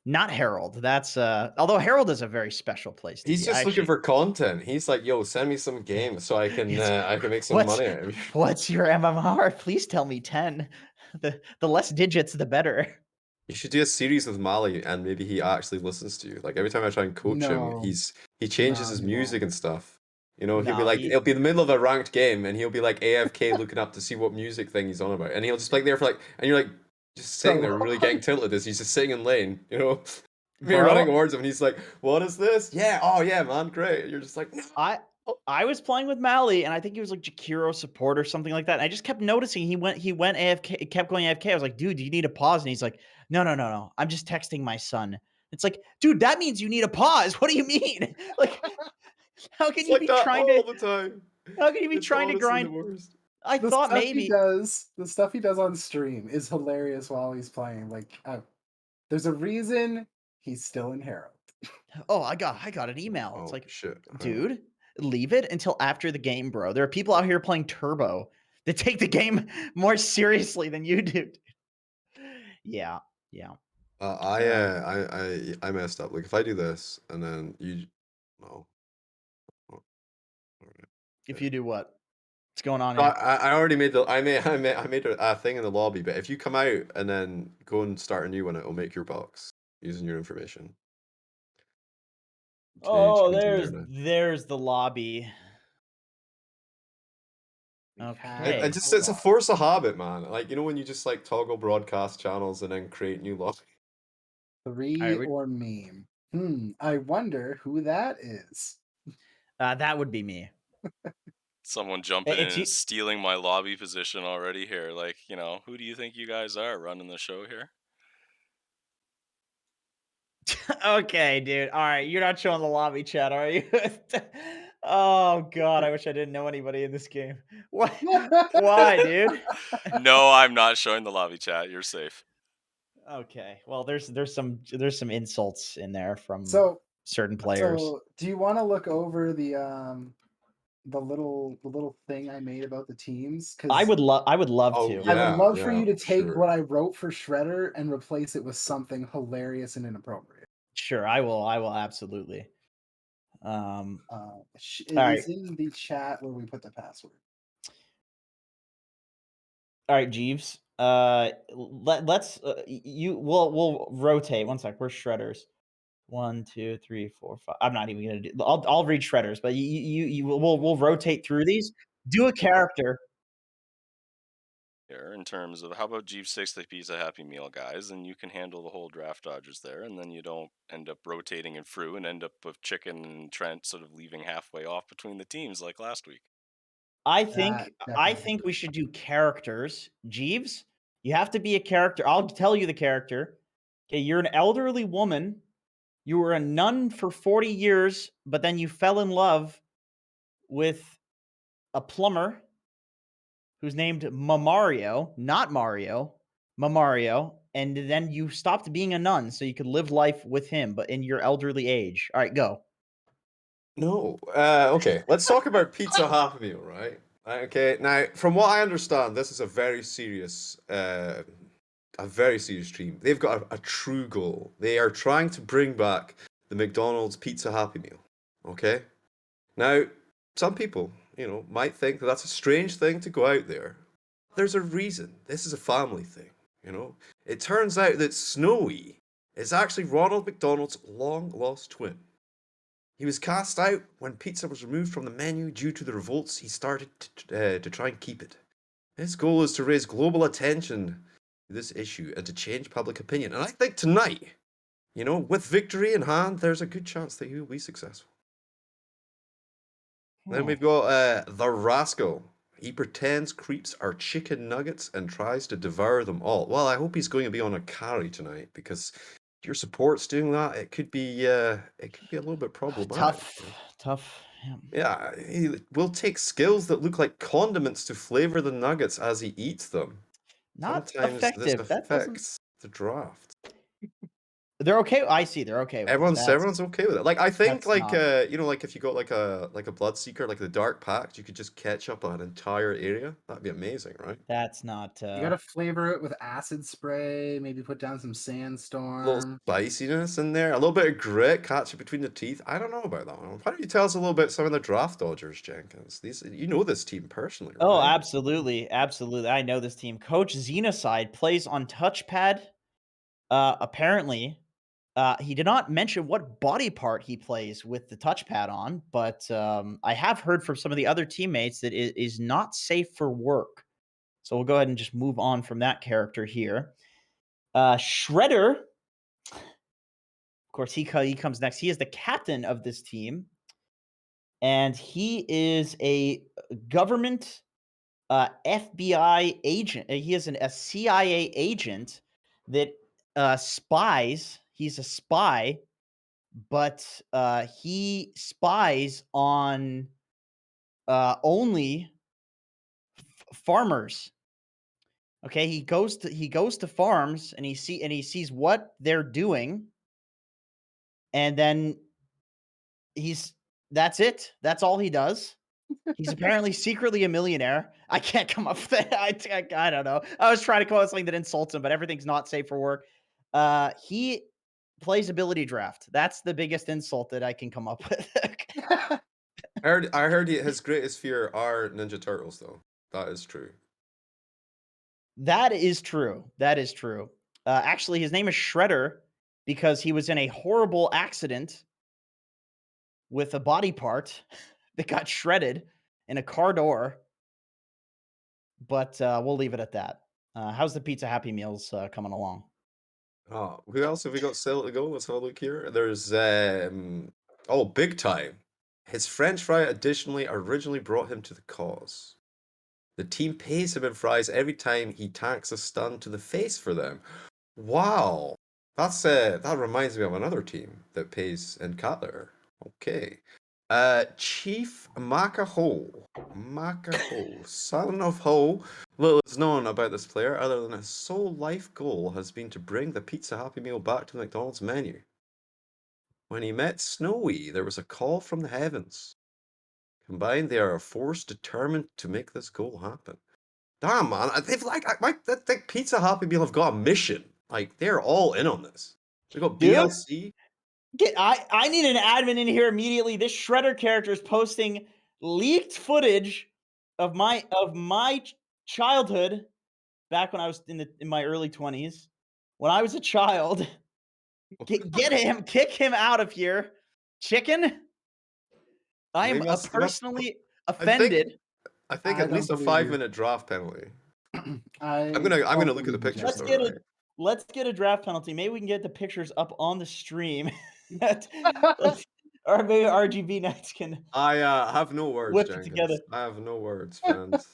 Not Herald. That's although Herald is a very special place to He's be. I just looking actually for content. He's like, "Yo, send me some games so it's I can make some what's money out of it." what's your MMR? Please tell me 10. The less digits the better. You should do a series with Mali, and maybe he actually listens to you. Like every time I try and coach him, No, he changes no, his he music won't. and stuff. You know, he'll be No, like, it'll be the middle of a ranked game, and he'll be like AFK looking up to see what music thing he's on about, and he'll just be like there for like, and you're like just sitting So there, really getting tilted as he's just sitting in lane, you know, me running bro, towards him, and he's like, "What is this? Yeah, oh yeah, man, great." And you're just like, "No." I I was playing with Mally and I think he was like Jakiro support or something like that. And I just kept noticing he went AFK, kept going AFK. I was like, dude, do you need a pause? And he's like, no. I'm just texting my son. It's like, dude, that means you need a pause. What do you mean? Like, how can It's you like be that trying to all the time. how can you be It's trying to honestly the grind? worst. I thought maybe the stuff he does on stream is hilarious while he's playing. Like, there's a reason he's still in Herald. oh, I got an email. It's Oh like, shit. Hang on. dude, leave it until after the game, bro. There are people out here playing turbo that take the game more seriously than you do. Yeah, yeah. Uh, I messed up. Like if I do this and then you, no, oh, alright, if okay. you do what? What's going on No, here? I already made I made a thing in the lobby. But if you come out and then go and start a new one, it'll make your box using your information. Oh, Change in there there's now. there's the lobby. We have I Okay. a just it's a lot. force of habit, man. Like you know when you just like toggle broadcast channels and then create new lobby. All right, Three or meme. I wonder who that is. That would be me. Someone jumping in It's and you. stealing my lobby position already here. Like, who do you think you guys are running the show here? Okay, dude. All right, you're not showing the lobby chat, are you? Oh god, I wish I didn't know anybody in this game. What? Why, dude? No, I'm not showing the lobby chat. You're safe. Okay. Well, there's some insults in there from So certain players. so do you wanna look over the little thing I made about the teams? Because I would love Oh to. I would yeah, love for yeah, you to take sure. what I wrote for Shredder and replace it with something hilarious and inappropriate. Sure, I will absolutely. All It right. is in the chat where we put the password. All right, Jeeves. Let's we'll rotate. One sec. Where's Shredders? One, two, three, four, five. I'm not even gonna do. I'll read Shredders, but we'll rotate through these. Do a character. Here, in terms of how about Jeep 6 the Pizza Happy Meal guys, and you can handle the whole draft dodgers there, and then you don't end up rotating and through and end up with Chicken and Trent sort of leaving halfway off between the teams like last week. I That think I definitely think we would. should do characters. Jeeves, you have to be a character. I'll tell you the character. Okay, you're an elderly woman. You were a nun for 40 years, but then you fell in love with a plumber who's named Mamario, not Mario, Mamario, and then you stopped being a nun so you could live life with him, but in your elderly age. All right, go. No. Okay, let's talk about Pizza Happy Meal, right? Okay, now from what I understand, this is a very serious dream. They've got a true goal. They are trying to bring back the McDonald's Pizza Happy Meal. Okay? Now, some people, might think that that's a strange thing to go out there. There's a reason. This is a family thing, you know? It turns out that Snowy is actually Ronald McDonald's long lost twin. He was cast out when pizza was removed from the menu due to the revolts he started to try and keep it. His goal is to raise global attention to this issue and to change public opinion. And I think tonight, with victory in hand, there's a good chance that he will be successful. Then Hmm. we've got the Rascal. He pretends creeps are chicken nuggets and tries to devour them all. Well, I hope he's going to be on a carry tonight because if your support's doing that, it could be a little bit problematic. Tough, tough. Yeah. Yeah, he will take skills that look like condiments to flavor the nuggets as he eats them. Not Sometimes this effective. That doesn't. affects the draft. They're okay. I see. They're okay with it. Everyone's okay with it. Like I think That's not. like if you got like a blood seeker, like the dark pact, you could just catch up an entire area. That'd be amazing, right? That's not. You gotta flavor it with acid spray, maybe put down some A little sandstorm. spiciness in there, a little bit of grit, catch it between the teeth. I don't know about that one. Why don't you tell us a little bit some of the draft dodgers, Jenkins? These you know this team personally, Oh, right? absolutely, absolutely. I know this team. Coach Xenocide plays on touchpad. Apparently, he did not mention what body part he plays with the touchpad on, but I have heard from some of the other teammates that it is not safe for work. So we'll go ahead and just move on from that character here. Shredder, of course, he comes next. He is the captain of this team, and he is a government FBI agent. He is a CIA agent that spies. He's a spy, but he spies on only farmers. Okay, he goes to farms and he sees what they're doing, and then he's that's it. That's all he does. He's apparently secretly a millionaire. I can't come up with that. I don't know. I was trying to come up with something that insults him, but everything's not safe for work. He plays ability draft. That's the biggest insult that I can come up with. I heard his greatest fear are Ninja Turtles, though. That is true. That is true. That is true. Actually, his name is Shredder because he was in a horrible accident with a body part that got shredded in a car door. But we'll leave it at that. How's the Pizza Happy Meals coming along? Oh, who else have we got still to go? Let's have a look here. There's oh, big time. His French fry additionally originally brought him to the cause. The team pays him in fries every time he tacks a stun to the face for them. Wow. That reminds me of another team that pays in Cutler. Okay. Chief Makaho. Makaho, son of Ho. Little is known about this player other than his sole life goal has been to bring the Pizza Happy Meal back to the McDonald's menu. When he met Snowy, there was a call from the heavens. Combined, they are a force determined to make this goal happen. Damn, man, they've like Pizza Happy Meal have got a mission. Like they're all in on this. We got Dude, BLC. I need an admin in here immediately. This Shredder character is posting leaked footage of my childhood back when I was in my early 20s. When I was a child. Get him, kick him out of here. Chicken? I am They must. personally I think. offended. I think I at don't least a believe you. 5 minute draft penalty. I'm I gonna. I'm don't gonna look at the believe you, pictures Let's though, Jenkins. get right? a let's get a draft penalty. Maybe we can get the pictures up on the stream. Let's, or maybe RGB Knights can I have no words, whip it together. Jenkins. I have no words, friends.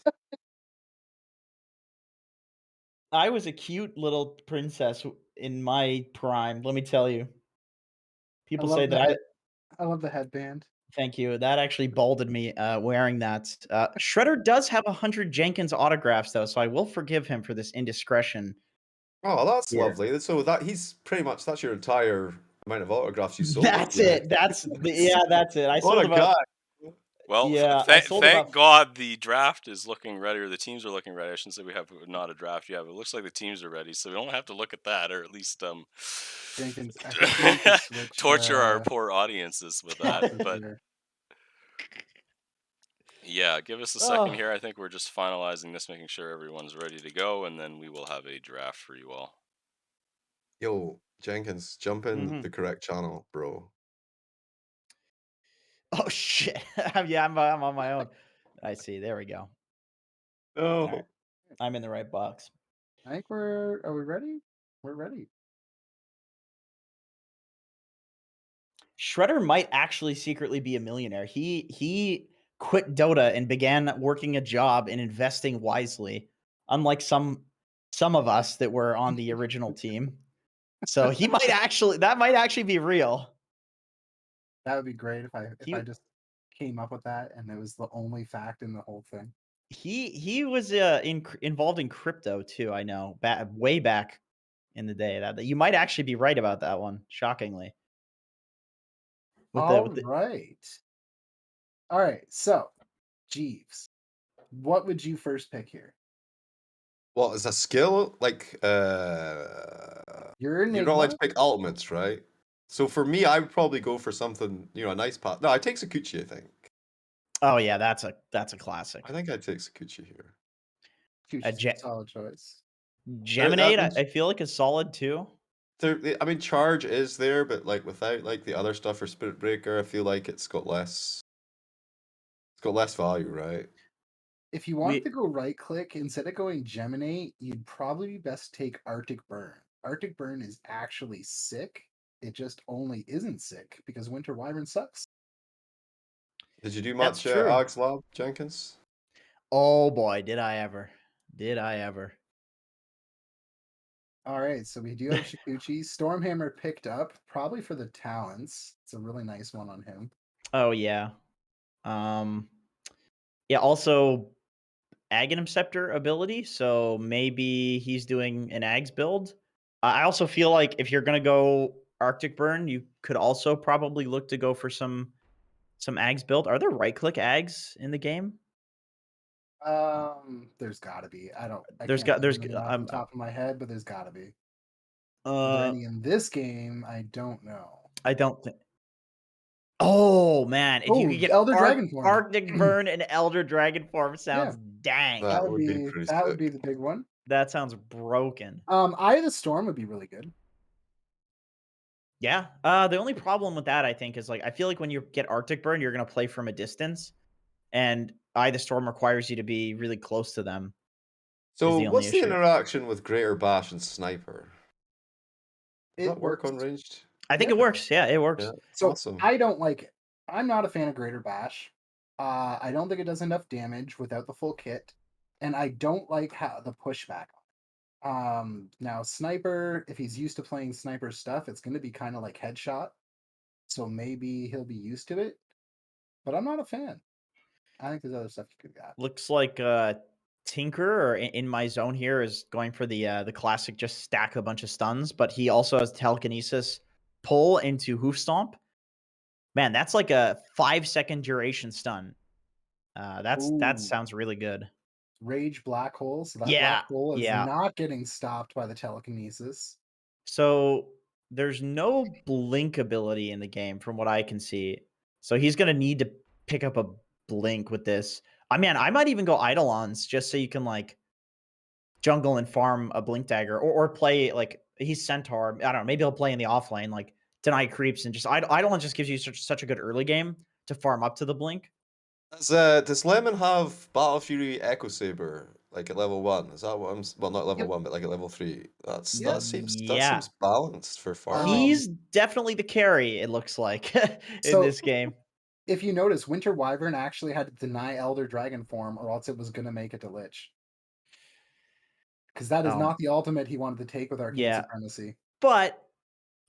I was a cute little princess in my prime, let me tell you. I People say love the that I head. I love the headband. thank you. That actually balded me wearing that. Shredder does have 100 Jenkins autographs though, so I will forgive him for this indiscretion Oh, that's here. lovely. So he's pretty much that's your entire amount of autographs you sold. That's it. That's it. I What sold a about guy. Well, I sold thank about God the draft is looking ready, or the teams are looking ready. I shouldn't say we have not a draft yet, but it looks like the teams are ready, so we don't have to look at that, or at least Jenkins, I think you need to switch torture our poor audiences with that. boxes But here. yeah, give us a second oh, here. I think we're just finalizing this, making sure everyone's ready to go, and then we will have a draft for you all. Yo, Jenkins, jump in mhm. the correct channel, bro. Oh shit. Yeah, I'm on my own. I see. There we go. All right. Oh. I'm in the right box. I think are we ready? We're ready. Shredder might actually secretly be a millionaire. He quit Dota and began working a job and investing wisely, unlike some of us that were on the original team. So he might actually that might actually be real. That would be great if I He just came up with that and it was the only fact in the whole thing. he was involved in crypto too, I know. Way back in the day. That you might actually be right about that one, shockingly. All With the right. All right. So, Jeeves, what would you first pick here? Well, is a skill like Your you're not allowed Enigma. to pick ultimates, right? So for me, I would probably go for something, a nice path. No, I take Sakuchi, I think. Oh yeah, that's a classic. I think I'd take Sakuchi here. A She's a solid choice. Geminade, I feel like is solid too. I mean, charge is there, but like without like the other stuff for Spirit Breaker, I feel like it's got less value, right? If you want to We go right click, instead of going Geminate, you'd probably best take Arctic Burn. Arctic Burn is actually sick. It just only isn't sick because Winter Wyvern sucks. Did you do That's much true. Ags Lab, Jenkins? Oh boy, did I ever. Did I ever. All right, so we do have Shikuchi. Stormhammer picked up, probably for the talents. It's a really nice one on him. Oh yeah. Um yeah, also Aghanim Scepter ability, so maybe he's doing an Ags build. I also feel like if you're gonna go Arctic Burn, you could also probably look to go for some Ags build. Are there right click Ags in the game? There's gotta be. I There's can't got think there's of any off the top of my head, but there's gotta be. Are there uh any in this game? I don't know. I don't think. Oh man, if you Oh, could get Elder Dragon form. Arctic Burn and Elder Dragon form Yeah, sounds dang. That would be pretty that would sick. be the big one. That sounds broken. Eye of the Storm would be really good. Yeah. The only problem with that, I think, is like I feel like when you get Arctic Burn, you're gonna play from a distance, and Eye of the Storm requires you to be really close to them. Is So the only what's the issue. interaction with Greater Bash and Sniper? Does It that work works. on ranged? I think Yeah. it works. Yeah, it Yeah, works. So awesome. I don't like it. I'm not a fan of Greater Bash. I don't think it does enough damage without the full kit, and I don't like how the pushback. Now Sniper, if he's used to playing Sniper stuff, it's going to be kind of like Headshot, so maybe he'll be used to it. But I'm not a fan. I think there's other stuff you could got. Looks like Tinker or in my zone here is going for the classic just stack a bunch of stuns, but he also has telekinesis pull into hoof stomp. Man, that's like a 5-second duration stun. That Ooh, sounds really good. Rage Black Hole. So that black Yeah, hole is yeah. not getting stopped by the telekinesis. So there's no blink ability in the game from what I can see. So he's gonna need to pick up a blink with this. I might even go Eidolons just so you can like jungle and farm a blink dagger, or play like he's centaur. I don't know. Maybe he'll play in the off lane, like deny creeps and just Eidolon just gives you such a good early game to farm up to the blink. Does Lemon have Battle Fury Echo Saber like at level 1? Is that what well, not level Yep. 1, but like at level 3? Yep. That Yeah, seems balanced for farming. Um, he's definitely the carry. It looks like in so this game. if you notice, Winter Wyvern actually had to deny Elder Dragon form, or else it was going to make it to Lich. Because that is Um, not the ultimate he wanted to take with Arcane yeah, Supremacy. but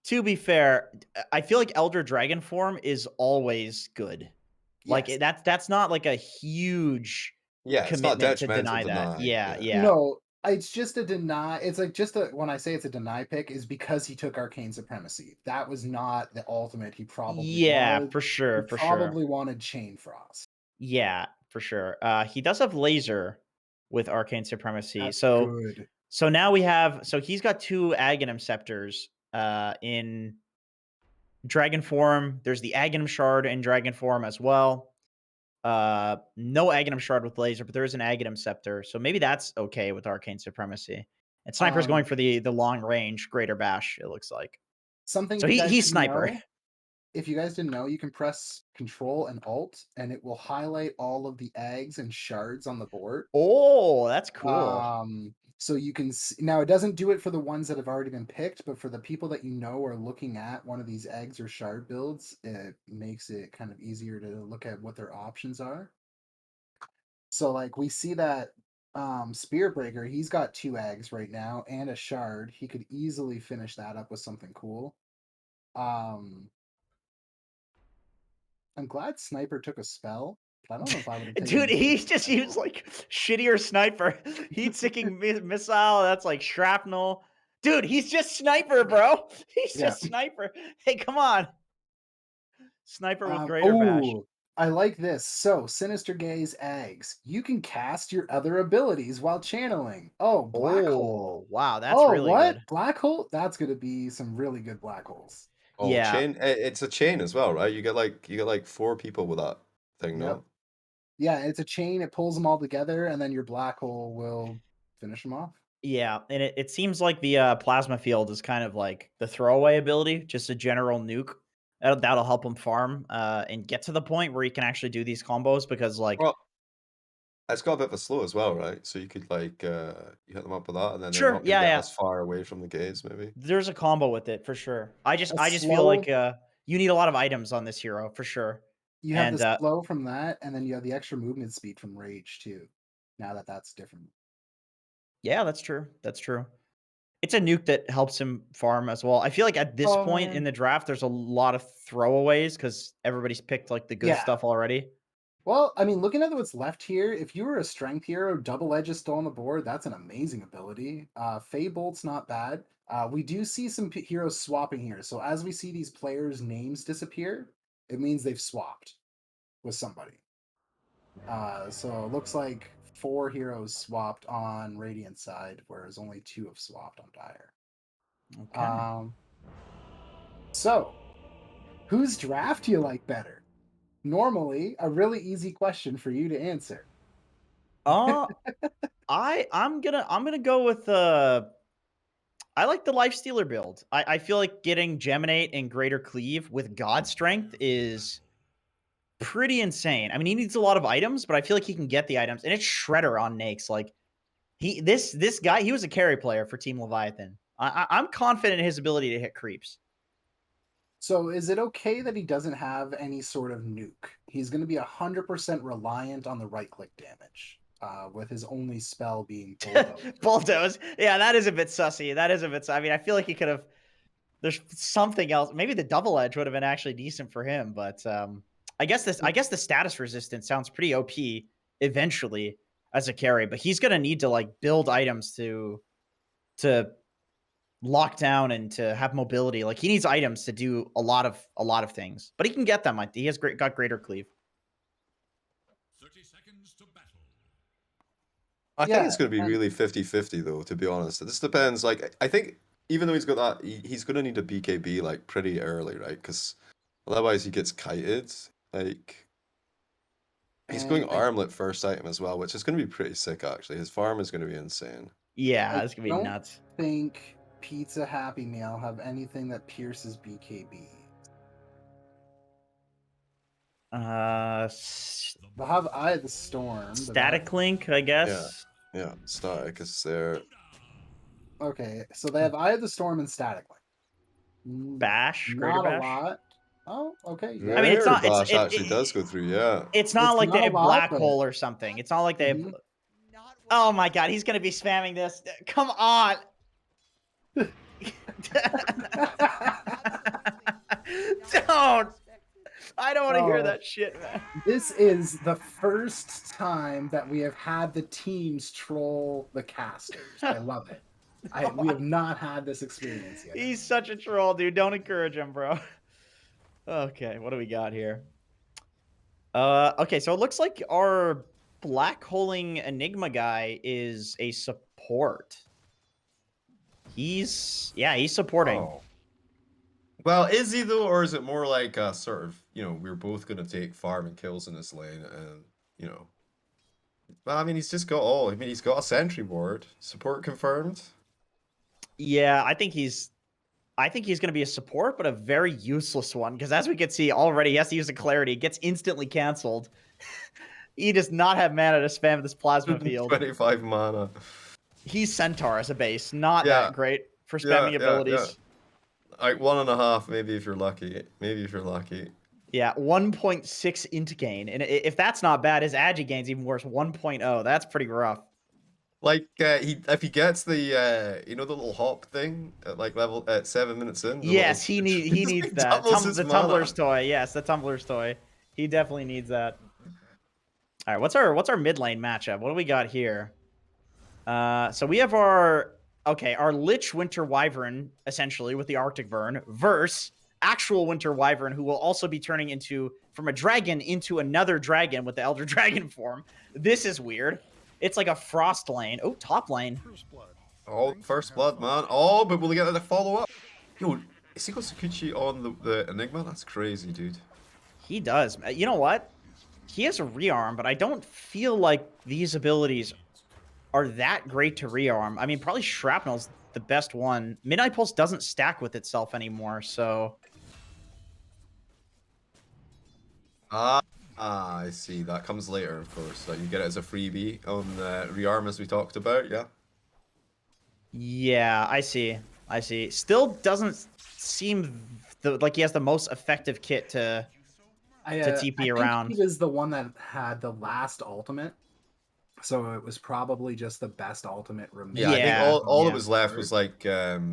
to be fair, I feel like Elder Dragon form is always good. Like Yes. that's not like a huge Yeah, it's not commitment to detrimental deny that. deny. Yeah, Yeah. yeah. No, it's just a deny. It's like just a when I say it's a deny pick is because he took Arcane Supremacy. That was not the ultimate he probably Yeah, wanted. for He sure, for sure. probably wanted Chain Frost. Yeah, for sure. He does have laser with arcane supremacy. That's So good. now we have he's got 2 Aghanim scepters in dragon form. There's the Aghanim shard in dragon form as well. No Aghanim shard with laser, but there is an Aghanim scepter. So maybe that's okay with arcane supremacy. And Sniper's going Um, for the long range greater bash, it looks like. Something So you guys he's didn't Sniper. know. If you guys didn't know, you can press Control and Alt, and it will highlight all of the eggs and shards on the board. Oh, that's cool. So you can now it doesn't do it for the ones that have already been picked, but for the people that you know are looking at one of these eggs or shard builds, it makes it kind of easier to look at what their options are. So like we see that Spearbreaker, he's got 2 eggs right now and a shard. He could easily finish that up with something cool. Um I'm glad Sniper took a spell, but I don't know if I would have taken Dude, the he big just used spell. like shittier sniper. Heat seeking missile. That's like shrapnel. Dude, he's just sniper, bro. He's Yeah. just sniper. Hey, come on. Sniper with greater bash. Oh, I like this. So, Sinister Gaze eggs. You can cast your other abilities while channeling. Oh, Black Hole. Oh, wow. That's Oh, really what? good. Black Hole? That's going to be some really good black holes. Oh, Yeah. chain. It's a chain as well, right? You get like 4 people with that thing, Yep. no? Yeah, it's a chain. It pulls them all together, and then your black hole will finish them off. Yeah. And it seems like the plasma field is kind of like the throwaway ability, just a general nuke. That'll help him farm and get to the point where he can actually do these combos because, like, Well, it's got a bit of a slow as well, right? So you could like you hit them up with that, and then they're sure. not going to Yeah. get Yeah. as far away from the gaze, maybe. There's a combo with it for sure. A I just feel like slow, you need a lot of items on this hero for sure. you have the And slow from that, and then you have the extra movement speed from Rage, too. Now that that's different. yeah, that's true. That's true. It's a nuke that helps him farm as well. I feel like at this Oh, point in man. the draft, there's a lot of throwaways because everybody's picked like the good Yeah. stuff already. Well, I mean, looking at what's left here, if you were a strength hero, double edge is still on the board. That's an amazing ability. Fey Bolt's not bad. We do see some heroes swapping here. So as we see these players' names disappear, it means they've swapped with somebody. So it looks like 4 heroes swapped on Radiant side, whereas only 2 have swapped on Dire. Okay. So whose draft do you like better? Normally, a really easy question for you to answer. Uh I'm gonna go with I like the Life Stealer build. I feel like getting Geminate and Greater Cleave with God Strength is pretty insane. I mean, he needs a lot of items, but I feel like he can get the items. And it's Shredder on Nakes. Like this guy, he was a carry player for Team Leviathan. I'm confident in his ability to hit creeps. So is it okay that he doesn't have any sort of nuke? He's going to be 100% reliant on the right click damage, with his only spell being bulldoze. Bulldoze. Yeah, that is a bit sussy. That is a bit. I mean, I feel like he could have. There's something else. Maybe the double edge would have been actually decent for him, but I guess this. I guess the status resistance sounds pretty OP eventually as a carry, but he's gonna need to like build items to lock down and to have mobility. Like he needs items to do a lot of things, but he can get them. Like he has got greater cleave. 30 seconds to battle. I think it's Yeah, going to be and really 50-50 though, to be honest. This depends. Like, I think even though he's got that, he's going to need a BKB like pretty early, right? Because otherwise he gets kited. Like, he's going and armlet first item as well, which is going to be pretty sick actually. His farm is going to be insane. Yeah, I it's gonna be don't nuts. think Pizza Happy Meal have anything that pierces BKB. They'll have Eye of the Storm. But Static Link, I guess. Yeah, static is there. okay, so they have Eye of the Storm and Static Link. Bash, Greater Not a Bash. lot. Oh, okay, Yeah, I mean, it's yeah. Rare not. Bash actually does go through. Yeah. It's not It's like they not a have lot, Black but Hole or something. It's not like they have. Mhm. Oh my god, he's gonna be spamming this. Come on. Don't. I don't want to hear Oh. that shit, man. This is the first time that we have had the teams troll the casters. I love it. We have not had this experience yet. He's such a troll, dude. Don't encourage him, bro. Okay, what do we got here? Okay, so it looks like our black holing Enigma guy is a support. He's supporting. Oh. Well, is he though, or is it more like a sort of, we're both gonna take farm and kills in this lane, and well, I mean, he's just got all. I mean, he's got a sentry ward, support confirmed. Yeah, I think he's going to be a support, but a very useless one because as we can see already, he has to use a clarity. It gets instantly canceled. He does not have mana to spam this plasma field. 25 mana. He's Centaur as a base, not Yeah. that great for Yeah, spamming abilities. Like 1.5, maybe if you're lucky. Maybe if you're lucky. Yeah, 1.6 int gain. And if that's not bad, his agi gain's even worse. 1.0. That's pretty rough. Like if he gets the the little hop thing at like level at 7 minutes in. Yes, he needs that. The mana. Tumbler's toy. Yes, the Tumbler's toy. He definitely needs that. All right, what's our mid lane matchup? What do we got here? So we have our Lich Winter Wyvern essentially with the Arctic Burn versus actual Winter Wyvern who will also be turning from a dragon into another dragon with the Elder Dragon form. This is weird. It's like a frost lane. Oh, top lane. Oh, first blood, man. Oh, but will he get the follow up? Yo, is he got Sakuchi on the Enigma? That's crazy, dude. He does. You know what? He has a rearm, but I don't feel like these abilities are that great to rearm. I mean, probably Shrapnel's the best one. Midnight Pulse doesn't stack with itself anymore, so... I see. That comes later, of course. Like you get it as a freebie on rearm, as we talked about. Yeah. Yeah, I see. Still doesn't seem like he has the most effective kit to TP around. Think he was the one that had the last ultimate, so it was probably just the best ultimate remaining. Yeah, I think all that yeah. was left was like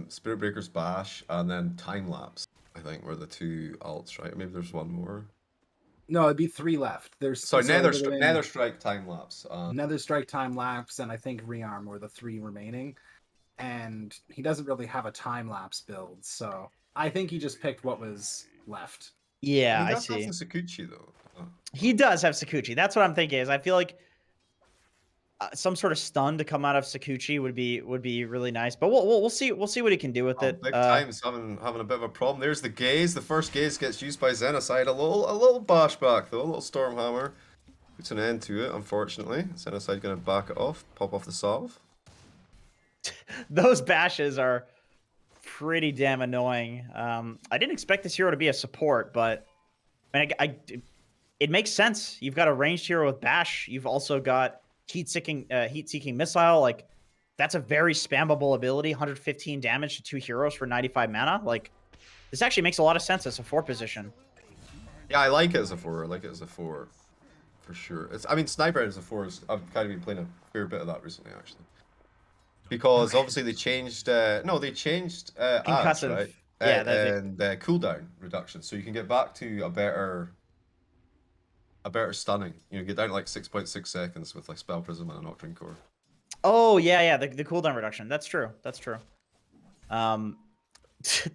Spirit Breaker's Bash and then Time Lapse. I think were the two alts, right? Maybe there's one more. No, it'd be 3 left. There's Sorry, so Nether Strike, Time Lapse. Nether Strike, Time Lapse, and I think Rearm were the 3 remaining. And he doesn't really have a time lapse build, so I think he just picked what was left. Yeah, he I does see. have the Sakuchi though. He does have Sakuchi. That's what I'm thinking. Is I feel like some sort of stun to come out of Sakuchi would be really nice. But we'll see what he can do with it. Big Time's having a bit of a problem. There's the gaze. The first gaze gets used by Xenocide. A little bash back though. A little Stormhammer. Puts an end to it. Unfortunately, Xenocide gonna back it off. Pop off the salve. Those bashes are pretty damn annoying. I didn't expect this hero to be a support, but I mean, it makes sense. You've got a ranged hero with bash. You've also got heat-seeking missile. Like that's a very spammable ability. 115 damage to 2 heroes for 95 mana. Like, this actually makes a lot of sense as a 4 position. Yeah, I like it as a 4. I like it as a 4. For sure. I mean, Sniper as a 4 is... I've kind of been playing a fair bit of that recently, actually. Because obviously they changed... no, they changed ads, Concussive. right? Yeah, And cooldown reduction. So you can get back to a better stunning. You know, get down to like 6.6 seconds with like Spell Prism and a Nocturne Core. Oh, yeah, the cooldown reduction. That's true. That's true.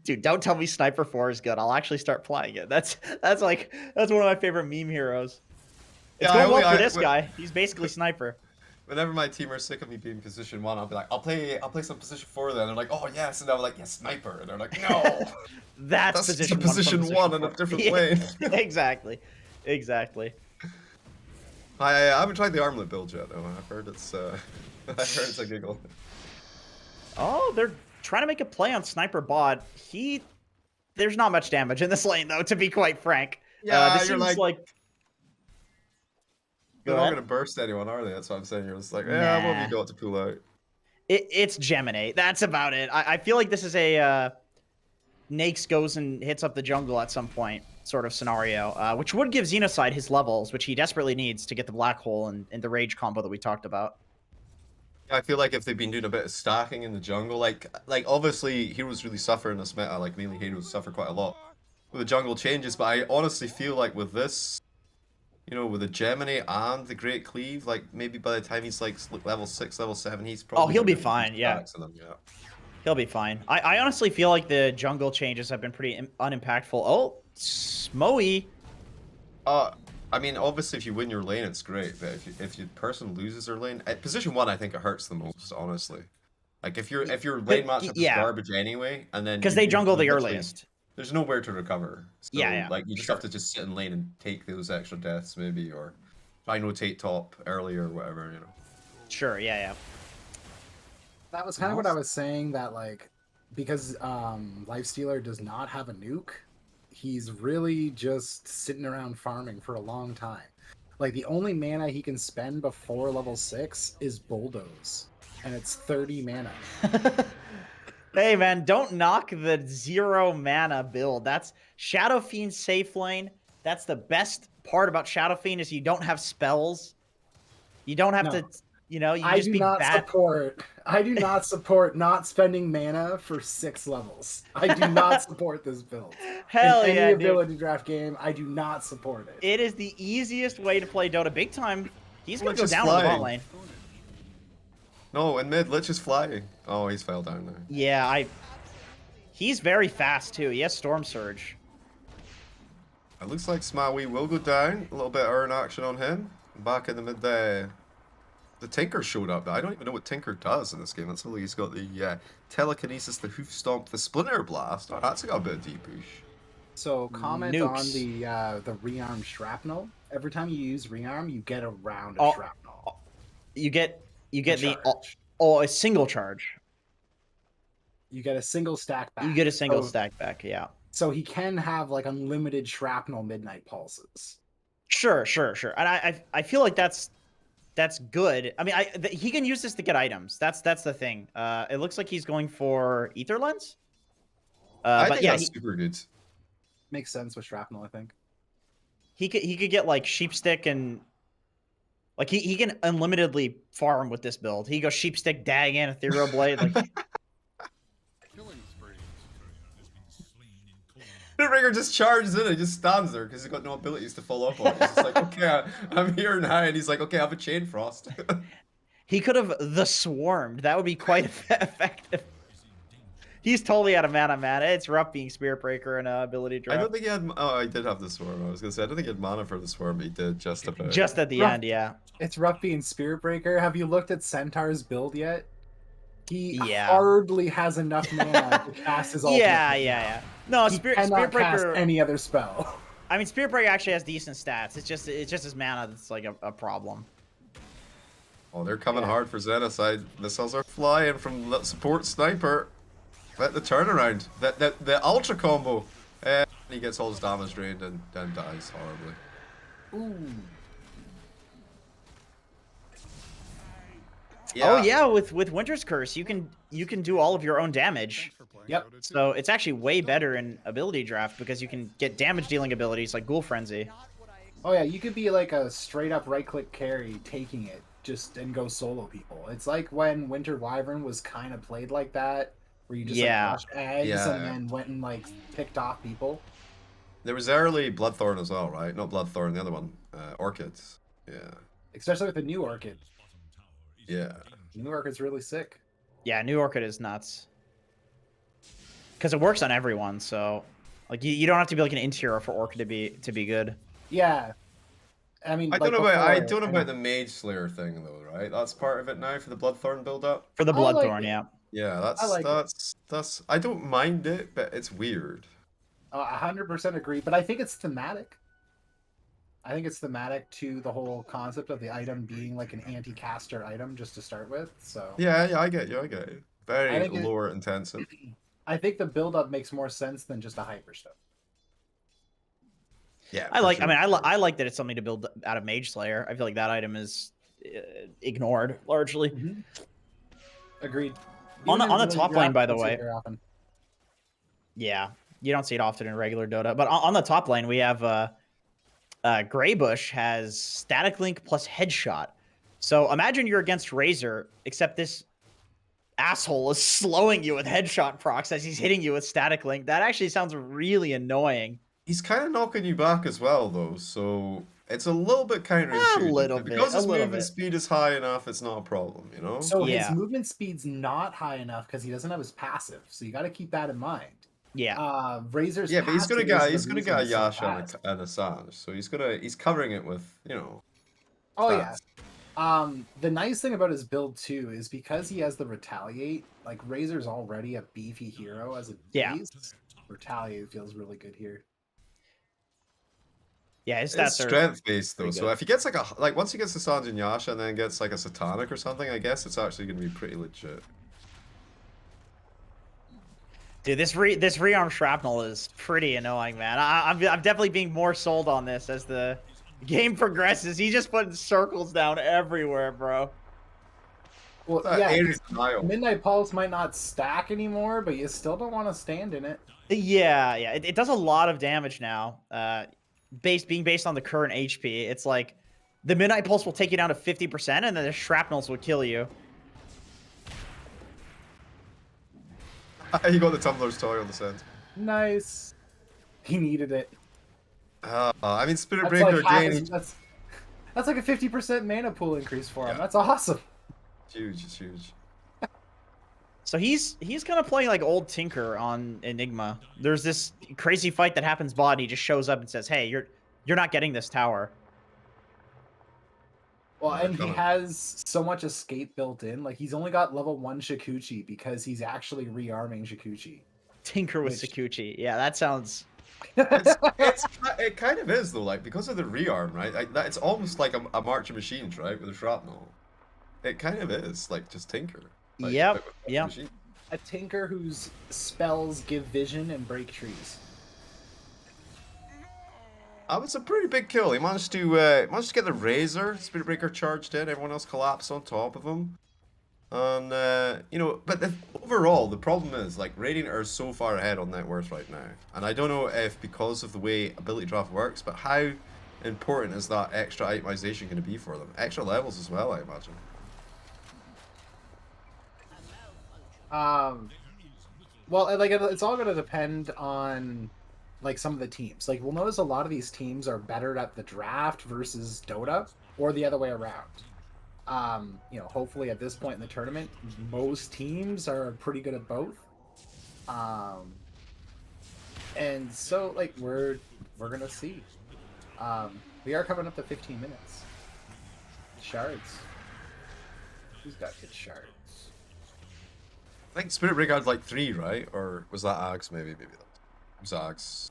Dude, don't tell me Sniper 4 is good. I'll actually start playing it. That's one of my favorite meme heroes. It's Yeah, going well for this guy. He's basically Sniper. Whenever my team are sick of me being position 1, I'll be like, I'll play some position 4 then. They're like, oh yes, and I'm like, yes, Sniper, and they're like, no, That's just position 1 in a 4. different Yeah, lane. exactly. I haven't tried the armlet build yet though. I've heard it's it's a giggle. Oh, they're trying to make a play on Sniper bot. There's not much damage in this lane though, to be quite frank. Yeah, this you're seems like they're Go not ahead. gonna burst anyone, are they? That's what I'm saying. You're just like, what Nah. have you got to pull out? It's Geminate. That's about it. I feel like this is a Nakes goes and hits up the jungle at some point sort of scenario, which would give Xenocide his levels, which he desperately needs to get the Black Hole and the Rage combo that we talked about. I feel like if they've been doing a bit of stacking in the jungle, like obviously heroes really suffer in this meta, like melee heroes suffer quite a lot with the jungle changes, but I honestly feel like with this, you know, with the Gemini and the Great Cleave, like maybe by the time he's like level 6, level 7, he's probably he'll gonna be get fine, yeah. stacks of them, yeah. He'll be fine. I honestly feel like the jungle changes have been pretty unimpactful. Oh, Smoey. I mean, obviously, if you win your lane, it's great. But if your person loses their lane, at position 1, I think it hurts the most. Honestly, like if your lane matchup is garbage anyway, and then because they jungle the literally- earliest. there's nowhere to recover. So, Yeah, like you just sure. have to just sit in lane and take those extra deaths, maybe, or try and rotate top early or whatever, you know. Sure, yeah. That was kind of what I was saying, that like, because Lifestealer does not have a nuke, he's really just sitting around farming for a long time. Like, the only mana he can spend before level 6 is Bulldoze, and it's 30 mana. Hey man, don't knock the 0 mana build. That's Shadow Fiend's safe lane. That's the best part about Shadow Fiend is you don't have spells. You don't have to, you know, you just be bad. I do not support not spending mana for 6 levels. I do not support this build. Hell In yeah, any dude. ability draft game, I do not support it. It is the easiest way to play Dota. Big time. He's gonna Lich go is down in the bot flying. lane. No, in mid, Lich is flying. Oh, he's fell down now. Yeah, he's very fast too. He has Storm Surge. It looks like Smawi will go down. A little bit of Urn action on him. Back in the mid there. The Tinker showed up. I don't even know what Tinker does in this game until he's got the Telekinesis, the Hoof Stomp, the Splinter Blast. Oh, that's got a bit of deep push. So comment Nukes. on the rearm shrapnel. Every time you use rearm, you get a round of shrapnel. You get the charge. a single charge. You get a single stack back. You get a single So- stack back. Yeah. So he can have like unlimited shrapnel midnight pulses. Sure. And I feel like that's good. I mean, he can use this to get items. That's the thing. It looks like he's going for Ether Lens. I But think yeah, that's super good. Makes sense with shrapnel, I think. he could get like Sheepstick and like he can unlimitedly farm with this build. He goes Sheepstick, Dagon, Ethereal Blade. Like Killing spree. Has been slain in cold. The Ringer just charges in and just stands there because he's got no abilities to follow up on. He's just like, okay, I'm here now. And he's like, okay, I have a Chain Frost. he could have the swarmed. That would be quite effective. He's totally out of mana, man. It's rough being Spirit Breaker and ability I draft. don't think he had. Oh, I did have the Swarm. I was going to say, I don't think he had mana for the Swarm, but he did just about. Just at the Rough. end, yeah. It's rough being Spirit Breaker. Have you looked at Centaur's build yet? He Yeah. hardly has enough mana to cast his ultimate. Yeah. No, He Spirit cannot cast Breaker. any other spell. I mean, Spirit Breaker actually has decent stats. It's just his mana that's like a problem. Oh, they're coming Yeah. hard for Xenocide. Missiles are flying from the support Sniper. Let the turnaround. The Ultra combo. And he gets all his damage drained and then dies horribly. Ooh. Oh Yeah. yeah, with Winter's Curse, you can do all of your own damage. Thanks for playing Yep. Dota 2. So it's actually way better in ability draft because you can get damage dealing abilities like Ghoul Frenzy. Oh yeah, you could be like a straight up right click carry taking it just and go solo people. It's like when Winter Wyvern was kind of played like that, where you just like Yeah. rushed eggs and Yeah. then went and like picked off people. There was early Bloodthorn as well, right? Not Bloodthorn, the other one. Orchids. Yeah. Especially with the new Orchid. Yeah. The new Orchid's really sick. Yeah, New Orchid is nuts. Because it works on everyone, so like you don't have to be like an interior for Orchid to be good. Yeah. I mean, I like don't know about before, I know. the Mage Slayer thing though, right? That's part of it now for the Bloodthorn build up. For the I like Bloodthorn, it. yeah. Yeah, I like it. that's I don't mind it, but it's weird. 100% agree, but I think it's thematic. I think it's thematic to the whole concept of the item being like an anti-caster item just to start with. So Yeah, I get you, I get you. I Very think lore intensive. I think the build-up makes more sense than just a hyper stone. Yeah, I for like. I sure. mean, I like that it's something to build out of Mage Slayer. I feel like that item is ignored largely. Agreed. On Even the in ability top lane, draft, by you the don't see it way. very often. Yeah, you don't see it often in regular Dota. But on the top lane, we have Greybush has Static Link plus Headshot. So imagine you're against Razor, except this asshole is slowing you with Headshot procs as he's hitting you with Static Link. That actually sounds really annoying. He's kind of knocking you back as well, though, so it's a little bit A counterintuitive. little But bit, because a his little movement bit. speed is high enough, it's not a problem, you know? So his Yeah. movement speed's not high enough because he doesn't have his passive. So you got to keep that in mind. Yeah. Razor's Yeah, but passive is the he's gonna reason get a it's so Yasha fast. and a Sanj, so he's covering it with, you know, Oh yeah. stats. The nice thing about his build too is because he has the retaliate. Like Razor's already a beefy hero as a Yeah. base. Retaliate feels really good here. Yeah, his It's stats are strength based though, pretty so good. if he gets like once he gets the Sanj and Yasha and then gets like a Satanic or something, I guess it's actually gonna be pretty legit. Dude, this rearm shrapnel is pretty annoying, man. I'm definitely being more sold on this as the game progresses. He's just putting circles down everywhere, bro. Well, That yeah, Ares denial. Midnight Pulse might not stack anymore, but you still don't want to stand in it. Yeah. It does a lot of damage now. Being based on the current HP, it's like the Midnight Pulse will take you down to 50%, and then the shrapnels will kill you. You got the Tumblr's toy on the send. Nice. He needed it. I mean, Spirit That's Breaker like half again, his, that's like a 50% mana pool increase for him. Yeah. That's awesome. huge, it's huge. So he's kind of playing like old Tinker on Enigma. There's this crazy fight that happens bot, and he just shows up and says, "Hey, you're not getting this tower." Well, Yeah, and he kinda- has so much escape built in. Like he's only got level 1 Shikuchi because he's actually rearming Shikuchi. Tinker with Which- Sakuchi. Yeah, that sounds. it kind of is though, like because of the rearm, right? Like that, it's almost like a March of Machines, right, with the shrapnel. It kind of is like just Tinker. Like, Yep, with March of yep. Machines. A Tinker whose spells give vision and break trees. That was a pretty big kill. He managed to get the Razor, Spirit Breaker charged in. Everyone else collapsed on top of him. And you know, but overall, the problem is like Radiant are so far ahead on net worth right now, and I don't know if because of the way ability draft works, but how important is that extra itemization going to be for them? Extra levels as well, I imagine. Well, like it's all going to depend on like some of the teams. Like we'll notice a lot of these teams are better at the draft versus Dota, or the other way around. You know, hopefully at this point in the tournament, most teams are pretty good at both. And so like we're gonna see. We are coming up to 15 minutes. Shards. Who's got good shards? I think Spirit Breaker had like 3, right? Or was that Axe? Maybe that was Axe.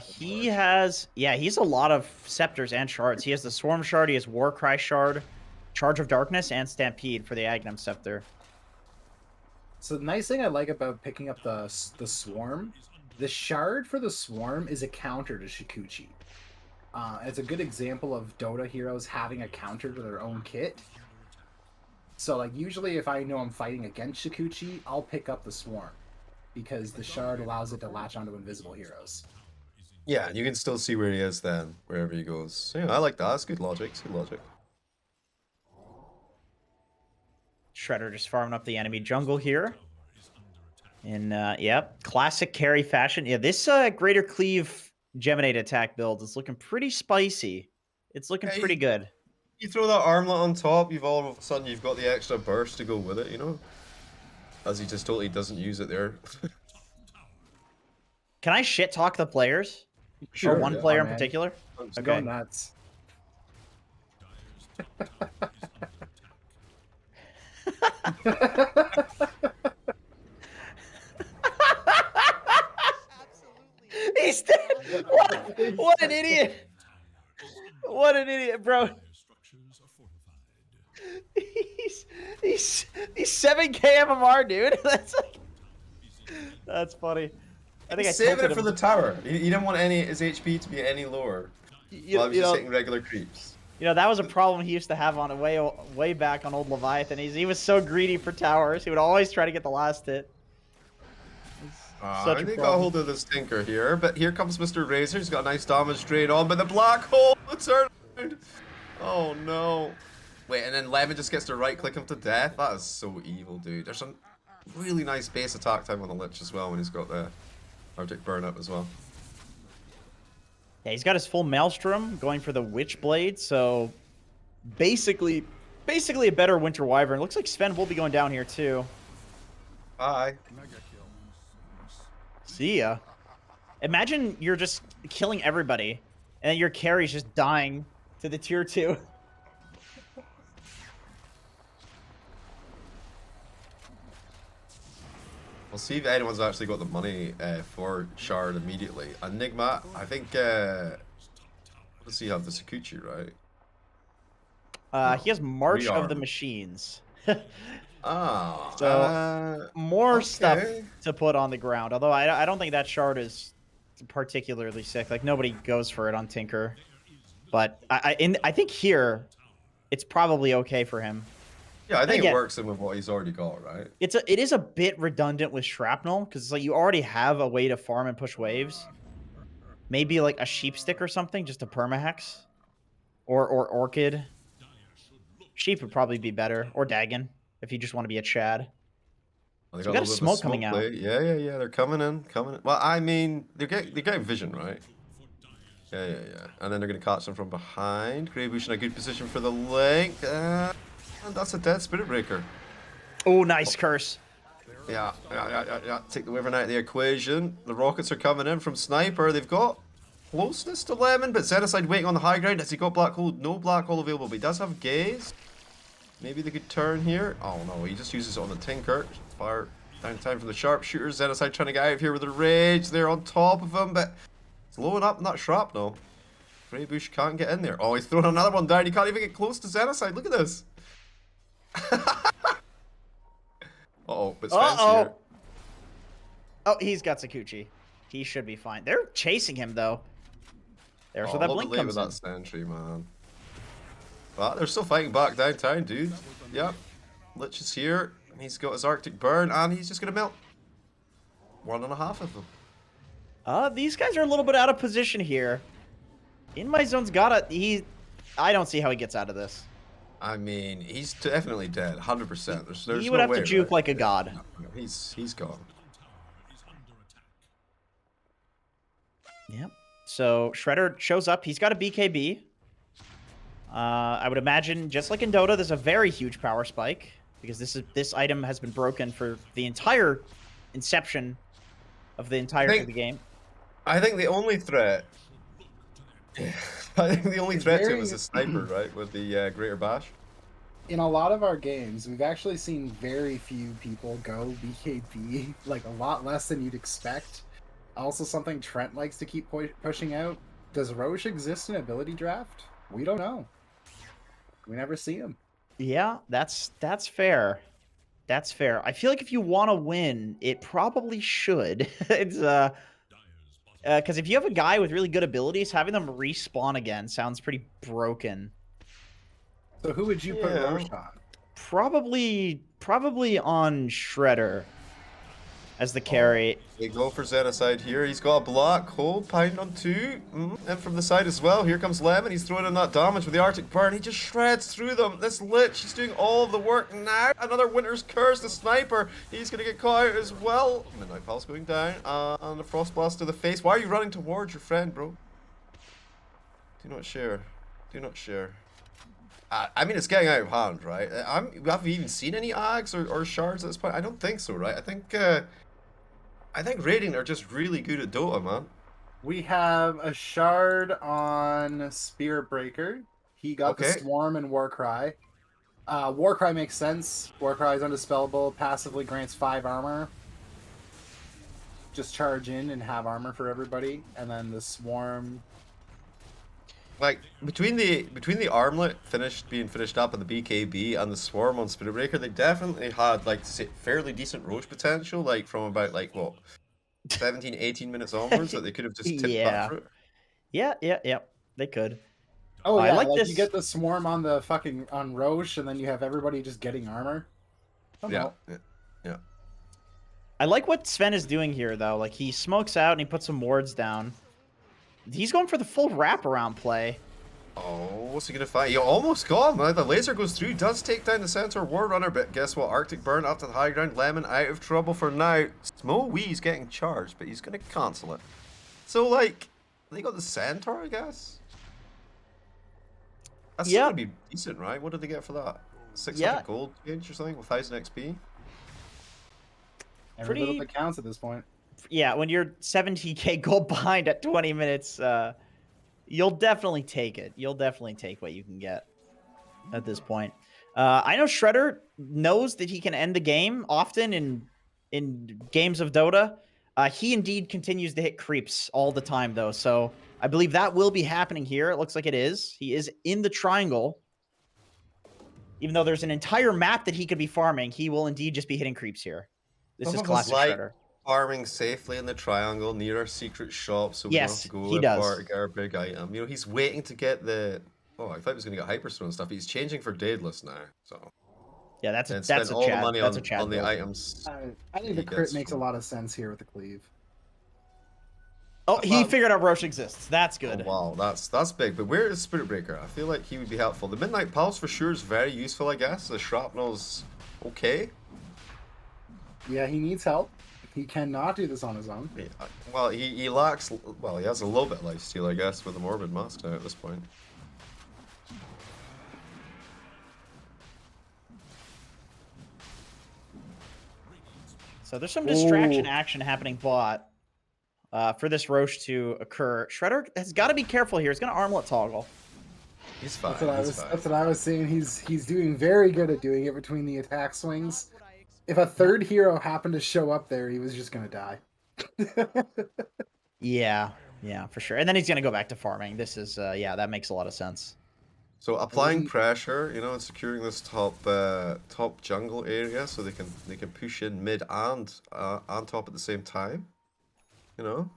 He has. Yeah, he's a lot of scepters and shards. He has the Swarm Shard. He has Warcry Shard, Charge of Darkness, and Stampede for the Agnum Scepter. So the nice thing I like about picking up the Swarm, the shard for the Swarm is a counter to Shikuchi. It's a good example of Dota heroes having a counter to their own kit. So like usually if I know I'm fighting against Shikuchi, I'll pick up the Swarm because the shard allows it to latch onto invisible heroes. Yeah, you can still see where he is then, wherever he goes. So, yeah, I like that. That's good logic. It's good logic. Shredder just farming up the enemy jungle here. And yep, classic carry fashion. Yeah, this Greater Cleave Geminate attack build is looking pretty spicy. It's looking Yeah, pretty good. you throw that armlet on top, you've all of a sudden you've got the extra burst to go with it, you know? As he just totally doesn't use it there. Can I shit talk the players? Sure, Or one yeah. player in man. particular? Go nuts. He's dead. What an idiot. What an idiot, bro. Structures are fortified. He's 7k MMR, dude. That's funny. I think I He's saving tilted it for him. the tower. He didn't want his HP to be any lower. While he was just hitting regular creeps. You know, that was a problem he used to have on it way back on old Leviathan. He was so greedy for towers. He would always try to get the last hit. Such a They got a problem. hold of this Tinker here, but here comes Mr. Razor. He's got a nice damage drain on, but the black hole, the turnaround. Oh no. Wait, and then Levin just gets to right click him to death? That is so evil, dude. There's some really nice base attack time on the Lich as well when he's got the Arctic Burn up as well. Yeah, he's got his full Maelstrom going for the Witchblade, so basically a better Winter Wyvern. Looks like Sven will be going down here too. Bye. Mega kill. See ya. Imagine you're just killing everybody, and then your carry's just dying to the tier 2. We'll see if anyone's actually got the money for Shard immediately. Enigma, I think, what does he have? The Sakuchi, right? He has March of the Rearm. Machines. Ah. So, More stuff okay. to put on the ground. Although I don't think that shard is particularly sick. Like, nobody goes for it on Tinker. But I think here, it's probably okay for him. Yeah, I think again, it works in with what he's already got, right? It is a bit redundant with Shrapnel, because it's like you already have a way to farm and push waves. Maybe like a Sheep Stick or something, just a permahex. Or Orchid. Sheep would probably be better. Or Dagon, if you just want to be a Chad. Well, they So we got got a little bit of smoke coming out. play. Yeah. They're coming in. Well, I mean, they're getting vision, right? Yeah. And then they're going to catch them from behind. Greybush in a good position for the link. And that's a dead Spirit Breaker. Oh, nice curse. Yeah. Take the Wyvern out of the equation. The rockets are coming in from Sniper. They've got closeness to Lemon, but Xenocide waiting on the high ground. Has he got Black Hole? No Black Hole available, but he does have Gaze. Maybe they could turn here. Oh no, he just uses it on the Tinker. Fire downtime from the Sharpshooters. Xenocide trying to get out of here with the Rage. They're on top of him, but it's blowing up in that Shrapnel. Greybush can't get in there. Oh, he's thrown another one down. He can't even get close to Xenocide. Look at this. Uh-oh, but Sven's here. Oh, he's got Sakuchi. He should be fine. They're chasing him, though. There's where that A little blink bit late comes with in. that sentry, man. But they're still fighting back downtown, dude. Yep. Lich is here. He's got his Arctic Burn, and he's just gonna melt 1.5 of them. These guys are a little bit out of position here. In My Zone's got I don't see how he gets out of this. I mean, he's definitely dead, 100%. There's He no would have way, to juke right? like a god. He's gone. Yep. So Shredder shows up. He's got a BKB. I would imagine, just like in Dota, there's a very huge power spike because this item has been broken for the entire inception of the entirety of the game. I think the only threat. I think the only It's threat to very- him is the sniper, right? With the Greater Bash. In a lot of our games, we've actually seen very few people go BKB, like a lot less than you'd expect. Also, something Trent likes to keep pushing out. Does Roche exist in ability draft? We don't know. We never see him. Yeah, that's fair. That's fair. I feel like if you want to win, it probably should. It's because if you have a guy with really good abilities, having them respawn again sounds pretty broken. So who would you put Yeah. Roche on? Probably on Shredder as the carry. They go for Xenocide here. He's got a block. Hold, Pine on 2. And from the side as well. Here comes Lemon. He's throwing in that damage with the Arctic Burn. He just shreds through them. This Lich, he's doing all of the work now. Another Winter's Curse, the Sniper. He's going to get caught out as well. Midnight Pulse going down. And the Frost Blast to the face. Why are you running towards your friend, bro? Do not share. Do not share. I mean, it's getting out of hand, right? Have we even seen any Ags or Shards at this point? I don't think so, right? I think Radiant are just really good at Dota, man. We have a shard on Spirit Breaker. He got the Okay. Swarm and Warcry. Warcry makes sense. Warcry is undispellable, passively grants 5 armor. Just charge in and have armor for everybody, and then the Swarm. Like between the armlet being finished up and the BKB and the Swarm on Spirit Breaker, they definitely had like fairly decent Roche potential, like from about like what 17, 18 minutes onwards that they could have just tipped Yeah. back through. Yeah. They could. Oh I yeah, like like this. you get the Swarm on the fucking on Roche, and then you have everybody just getting armor. Oh, Yeah, no. yeah. I like what Sven is doing here, though. Like, he smokes out and he puts some wards down. He's going for the full wraparound play. Oh, what's he gonna find? You almost got him. The laser goes through, does take down the center War Runner, but guess what? Arctic Burn up to the high ground. Lemon out of trouble for now. Wee's getting charged, but he's gonna cancel it. So like, they got the centaur, I guess. That's Yeah. gonna be decent, right? What did they get for that? 600 gold change or something with 1000 XP. Every Pretty- little bit counts at this point. Yeah, when you're 70k gold behind at 20 minutes, you'll definitely take it. You'll definitely take what you can get at this point. I know Shredder knows that he can end the game often in games of Dota. He indeed continues to hit creeps all the time, though. So I believe that will be happening here. It looks like it is. He is in the triangle. Even though there's an entire map that he could be farming, he will indeed just be hitting creeps here. This Some is of us classic like Shredder. farming safely in the triangle near our secret shop, so we Yes, don't have to go he in does. far to get our big item. You know, he's waiting to get the. Oh, I thought he was going to get Hyperstone and stuff. He's changing for Daedalus now, so. Yeah, that's a And spend all the Chad. money That's a on, Chad on the build. items. I think the He crit gets makes a from- lot of sense here with the cleave. Oh, he Well- figured out Roche exists. That's Oh, good. wow, that's big. But where is Spirit Breaker? I feel like he would be helpful. The Midnight Pulse for sure is very useful, I guess. The Shrapnel's okay. Yeah, he needs help. He cannot do this on his own. Well, he lacks. Well, he has a little bit of lifesteal, I guess, with the Morbid Mask now at this point. So there's some distraction Ooh. action happening bot for this Roche to occur. Shredder has got to be careful here. He's going to armlet toggle. He's fine. That's He's what I was saying. He's doing very good at doing it between the attack swings. If a third hero happened to show up there, he was just gonna die. Yeah, for sure. And then he's going to go back to farming. This is, yeah, that makes a lot of sense. So applying wasn't- pressure, you know, and securing this top jungle area so they can push in mid and top at the same time. You know.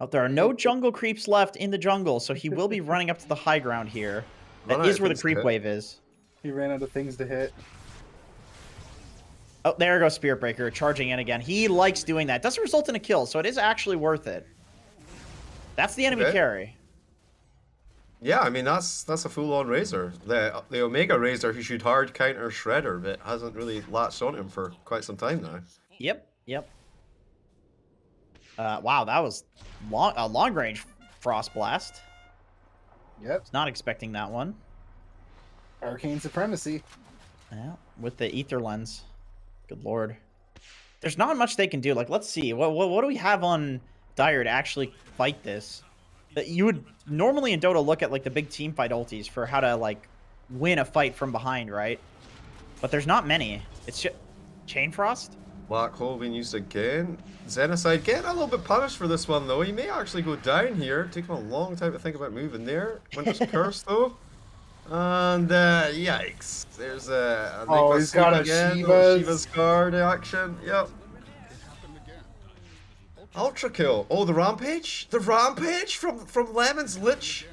Oh, there are no jungle creeps left in the jungle, so he will be running up to the high ground here. That Run out is of where the things to creep hit. wave is. He ran out of things to hit. Oh, there goes Spirit Breaker, charging in again. He likes doing that. Doesn't result in a kill, so it is actually worth it. That's the enemy Okay. carry. Yeah, I mean that's a full-on Razor. The Omega Razor who should hard counter Shredder, but hasn't really latched on him for quite some time now. Yep. Wow, that was a long range Frost Blast. Yep. Not expecting that one. Arcane Supremacy. Yeah, with the Ether Lens. Good lord. There's not much they can do. Like, let's see. What do we have on Dire to actually fight this? That you would normally in Dota look at like the big team fight ultis for how to like win a fight from behind, right? But there's not many. It's just Chain Frost. Black Hole being used again. Xenocide getting a little bit punished for this one though. He may actually go down here. Taking a long time to think about moving there. Winter's Curse though. And yikes. There's a Oh, he's got a Shiva's. Shiva's guard action. Yep. Ultra kill. Oh, the rampage? The rampage from Lemon's Lich?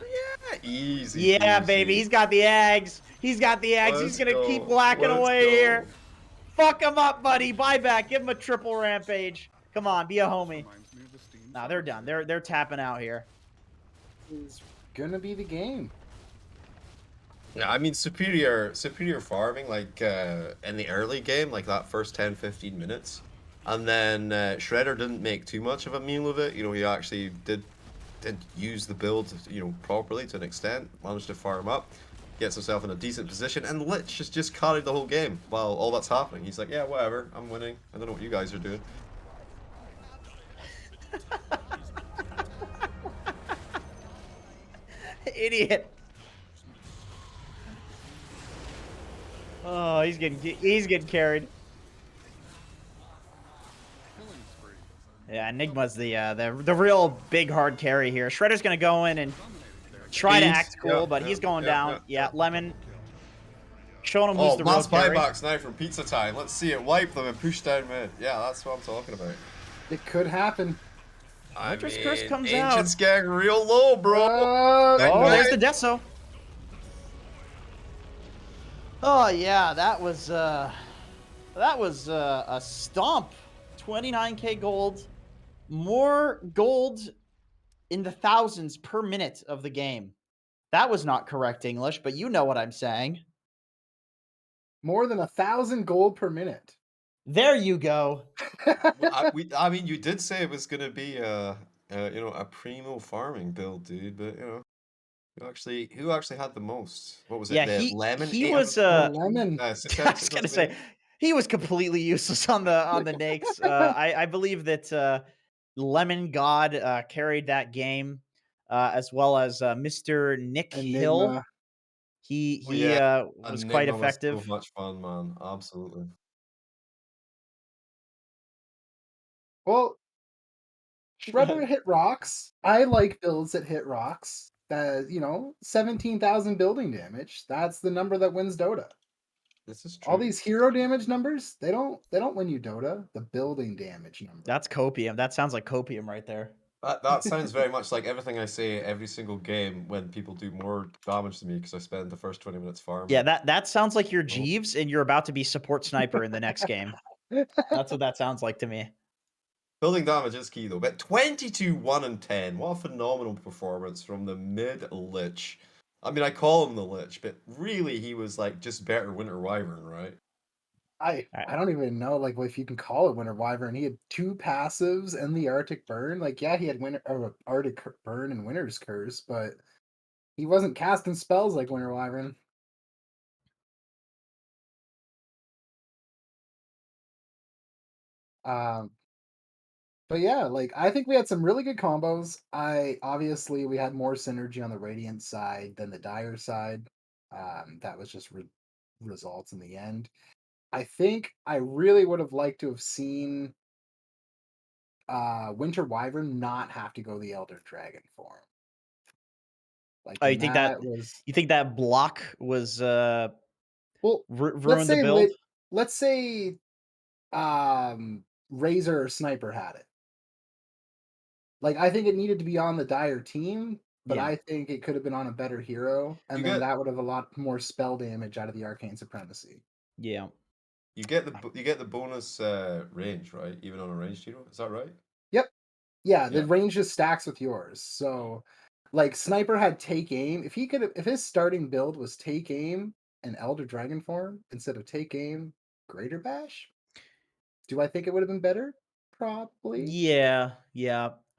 Yeah, easy. Yeah, easy. baby, he's got the eggs. He's got the axe. He's Let's gonna keep go. whacking Let's away go. here. Fuck him up, buddy. Buyback. Give him a triple rampage. Come on, be a homie. Reminds me of the Steam Nah, they're summer done. sale. They're tapping out here. Is gonna be the game. Yeah, I mean superior farming like in the early game, like that first 10-15 minutes. And then Shredder didn't make too much of a meal of it. You know, he actually did use the build, you know, properly to an extent, managed to farm up, gets himself in a decent position, and Lich just carried the whole game while all that's happening. He's like, yeah, whatever, I'm winning. I don't know what you guys are doing. Idiot. Oh, he's getting carried. Killing spree. Yeah, Enigma's the real big hard carry here. Shredder's gonna go in and Dominating their try to He's- act cool, yeah, but yeah, he's going yeah, down. yeah, Yeah, yeah. Lemon showing him who's Oh, the real mass carry. buybacks now from Pizza Time. Let's see it wipe them and push down mid. Yeah, that's what I'm talking about. It could happen. Winter's Curse comes Ancient's out. getting real low, bro. Oh, Oh, there's Nice. the Deso. Oh yeah, that was a stomp. 29k gold, more gold in the thousands per minute of the game. That was not correct English, but you know what I'm saying. more than 1,000 gold per minute. There you go. I mean, you did say it was gonna be you know, a primo farming build, dude. But you know, who actually had the most? What was it? Yeah, The he lemon. he 800 was The lemon. I was gonna say he was completely useless on the Nakes. I believe that Lemon God carried that game, as well as Mr. Nick Hill. Enigma. He Oh yeah, was quite Enigma was so effective. much fun, man. Absolutely. Well, Shredder hit rocks. I like builds that hit rocks. That, 17,000 building damage. That's the number that wins Dota. This is All true. these hero damage numbers, they don't win you Dota. The building damage number. That's copium. That sounds like copium right there. That sounds very much like everything I say every single game when people do more damage to me because I spend the first 20 minutes farming. Yeah, that sounds like you're Oh. Jeeves and you're about to be support sniper in the next game. That's what that sounds like to me. Building damage is key though. But 22, 1 and 10. What a phenomenal performance from the mid Lich. I mean, I call him the Lich, but really he was like just better Winter Wyvern, right? I don't even know like if you can call it Winter Wyvern. He had 2 passives and the Arctic Burn. Like, yeah, he had Arctic Burn and Winter's Curse, but he wasn't casting spells like Winter Wyvern. Um, but yeah, like I think we had some really good combos. We had more synergy on the Radiant side than the Dire side. That was just results in the end. I think I really would have liked to have seen Winter Wyvern not have to go the Elder Dragon form. Like, Oh, and that was you think that block was well. Let's ruined the say build? let's say Razor or Sniper had it. Like, I think it needed to be on the Dire team, but Yeah. I think it could have been on a better hero, and You then get- that would have a lot more spell damage out of the Arcane Supremacy. Yeah. You get the bonus range, right? Even on a ranged hero, is that right? Yep. Yeah, the Yeah. range just stacks with yours. So, like, Sniper had Take Aim. If his starting build was Take Aim and Elder Dragon form instead of Take Aim, Greater Bash, do I think it would have been better? Probably. Yeah.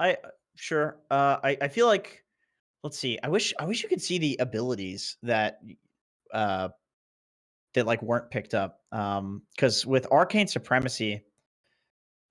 I sure. I feel like let's see. I wish you could see the abilities uh that like weren't picked up. Because with Arcane Supremacy,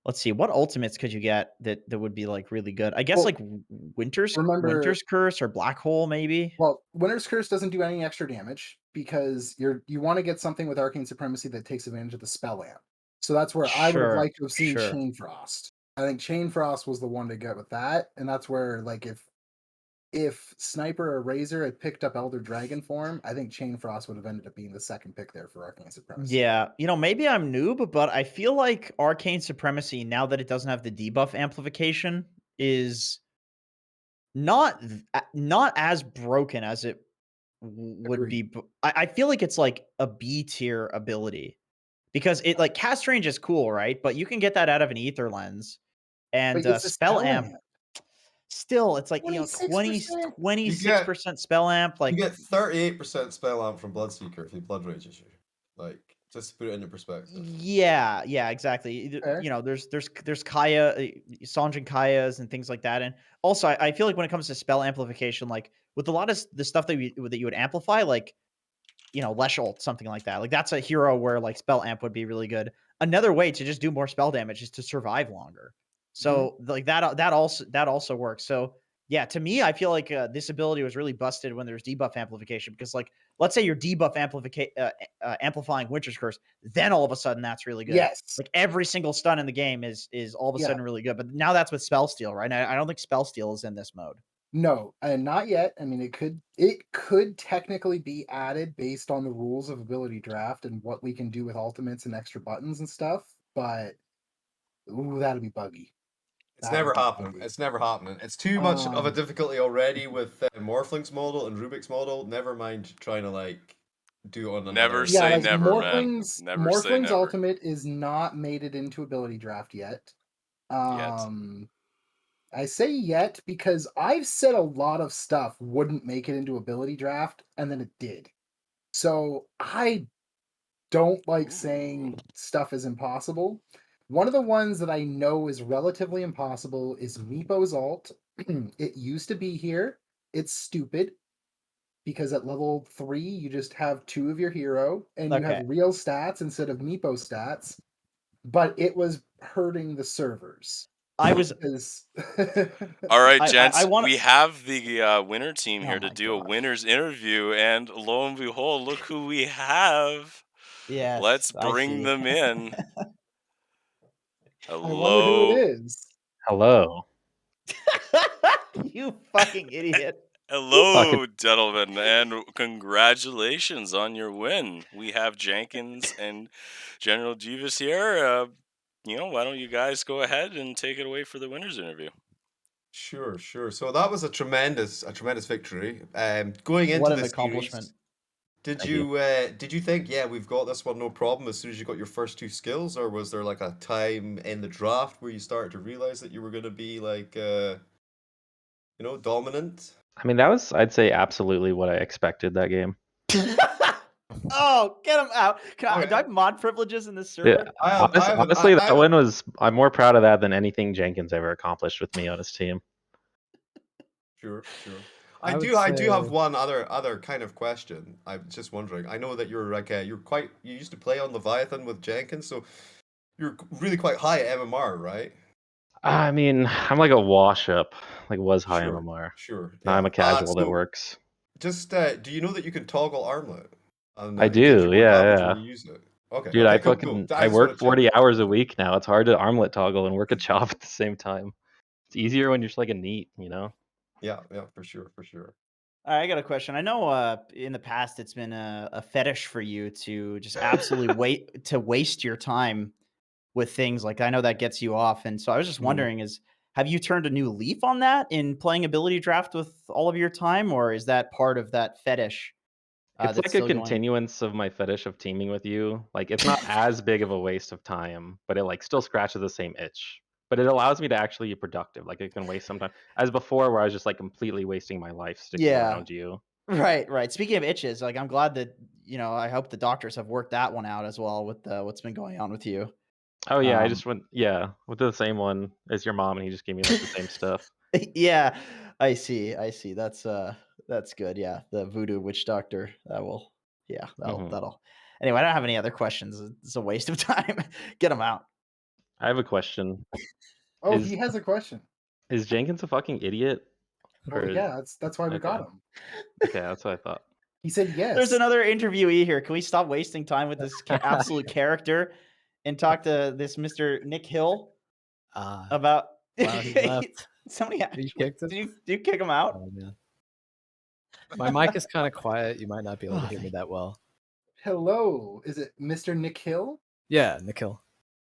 let's see, what ultimates could you get that would be like really good? I guess Well, like remember, Winter's Curse or Black Hole maybe. well, Winter's Curse doesn't do any extra damage because you want to get something with Arcane Supremacy that takes advantage of the spell amp. So that's where I would have Sure, liked to have seen sure. Chain Frost. I think Chain Frost was the one to get with that, and that's where like if Sniper or Razor had picked up Elder Dragon form, I think Chain Frost would have ended up being the second pick there for Arcane Supremacy. Yeah, maybe I'm noob, but I feel like Arcane Supremacy, now that it doesn't have the debuff amplification, is not as broken as it would Agreed. be. I feel like it's like a B tier ability because it like cast range is cool, right? But you can get that out of an ether lens But and it's a spell spell amp. amp. Still, it's like 26%. 26% spell amp. You Like get 38% spell amp from Bloodseeker if he blood rages you. Like, just to put it into perspective. yeah, exactly. Fair. You know, there's Kaya, Sanjin Kayas and things like that. And also, I feel like when it comes to spell amplification, like with a lot of the stuff that you would amplify, like you know, Lesholt, something like that. Like that's a hero where like spell amp would be really good. Another way to just do more spell damage is to survive longer. So like that also works. So yeah, to me, I feel like this ability was really busted when there's debuff amplification because like let's say you're amplifying Winter's Curse, then all of a sudden that's really good. Yes. Like every single stun in the game is all of a Yeah. sudden really good. But now that's with spell steal, right? I don't think spell steal is in this mode. No, and not yet. I mean, it could technically be added based on the rules of ability draft and what we can do with ultimates and extra buttons and stuff. But ooh, that'd be buggy. It's That would never be happening. buggy. It's never happening. It's too much of a Um, difficulty already with Morphling's model and Rubik's model. Never mind trying to like do it on Never another. yeah, say like never, man. Never say Morphling's never. ultimate is not made it into ability draft yet. Yet. I say yet because I've said a lot of stuff wouldn't make it into ability draft, and then it did. So I don't like Ooh. saying stuff is impossible. One of the ones that I know is relatively impossible is Meepo's ult. It used to be here. It's stupid because at level 3 you just have 2 of your hero and you have Okay. real stats instead of Meepo stats, but it was hurting the servers I was because All right, I gents, want we have the winner team oh here to my do a gosh. winner's interview, and lo and behold, look who we have. Let's Yes, I bring see. them in. I wonder who it Hello. is. Hello. You fucking idiot. Fucking Hello, gentlemen, and congratulations on your win. We have Jenkins and General Jeeves here. Why don't you guys go ahead and take it away for the winners interview? Sure, sure. So that was a tremendous victory. Going What into an the accomplishment. series, did Thank you. you think, yeah, we've got this one no problem as soon as you got your first two skills, or was there like a time in the draft where you started to realize that you were going to be like dominant? I mean, that was, I'd say, absolutely what I expected that game. Oh, get him out. Do I Okay. have mod privileges in this Yeah, server? honestly, that win was, I'm more proud of that than anything Jenkins ever accomplished with me on his team. Sure, sure. I I would do have say one other kind of question. I'm just wondering. I know that you're like you used to play on Leviathan with Jenkins, so you're really quite high at MMR, right? I mean, I'm like a wash up, like was high Sure, MMR. sure, Now I'm yeah. a casual that So works. just do you know that you can toggle armlet and I it gives you do, more damage when yeah. you use it? Okay, Dude, okay, cool, cool. I I just want work to check. 40 hours a week now. It's hard to armlet toggle and work a job at the same time. It's easier when you're just like a neat, you know? Yeah, yeah, for sure, for sure. All right, I got a question. I know in the past it's been a fetish for you to just absolutely waste your time with things like I know that gets you off. And so I was just Mm. wondering have you turned a new leaf on that in playing ability draft with all of your time, or is that part of that fetish It's that's like a still going? continuance of my fetish of teaming with you. Like it's not as big of a waste of time, but it like still scratches the same itch. But it allows me to actually be productive. Like it can waste some time. As before where I was just like completely wasting my life sticking Yeah. around you. Right. Speaking of itches, like I'm glad that I hope the doctors have worked that one out as well with what's been going on with you. Oh yeah, I Um, just went with the same one as your mom and he just gave me like the same stuff. yeah, I see. That's good. Yeah, the voodoo witch doctor. Hmm. That'll. Anyway, I don't have any other questions. It's a waste of time. Get them out. I have a question. Oh, Is he has a question. is Jenkins a fucking idiot? Or Well, yeah, that's why we okay. got him. Okay, that's what I thought. He said There's yes. another interviewee here. Can we stop wasting time with this absolute character and talk to this Mr. Nick Hill about? wow, he left. Somebody You actually kicked him? did you kick him out? Oh man. My mic is kind of quiet. You might not be able to Oh, hear me that well. Hello, is it Mr. Nick Hill? Yeah, Nikhil.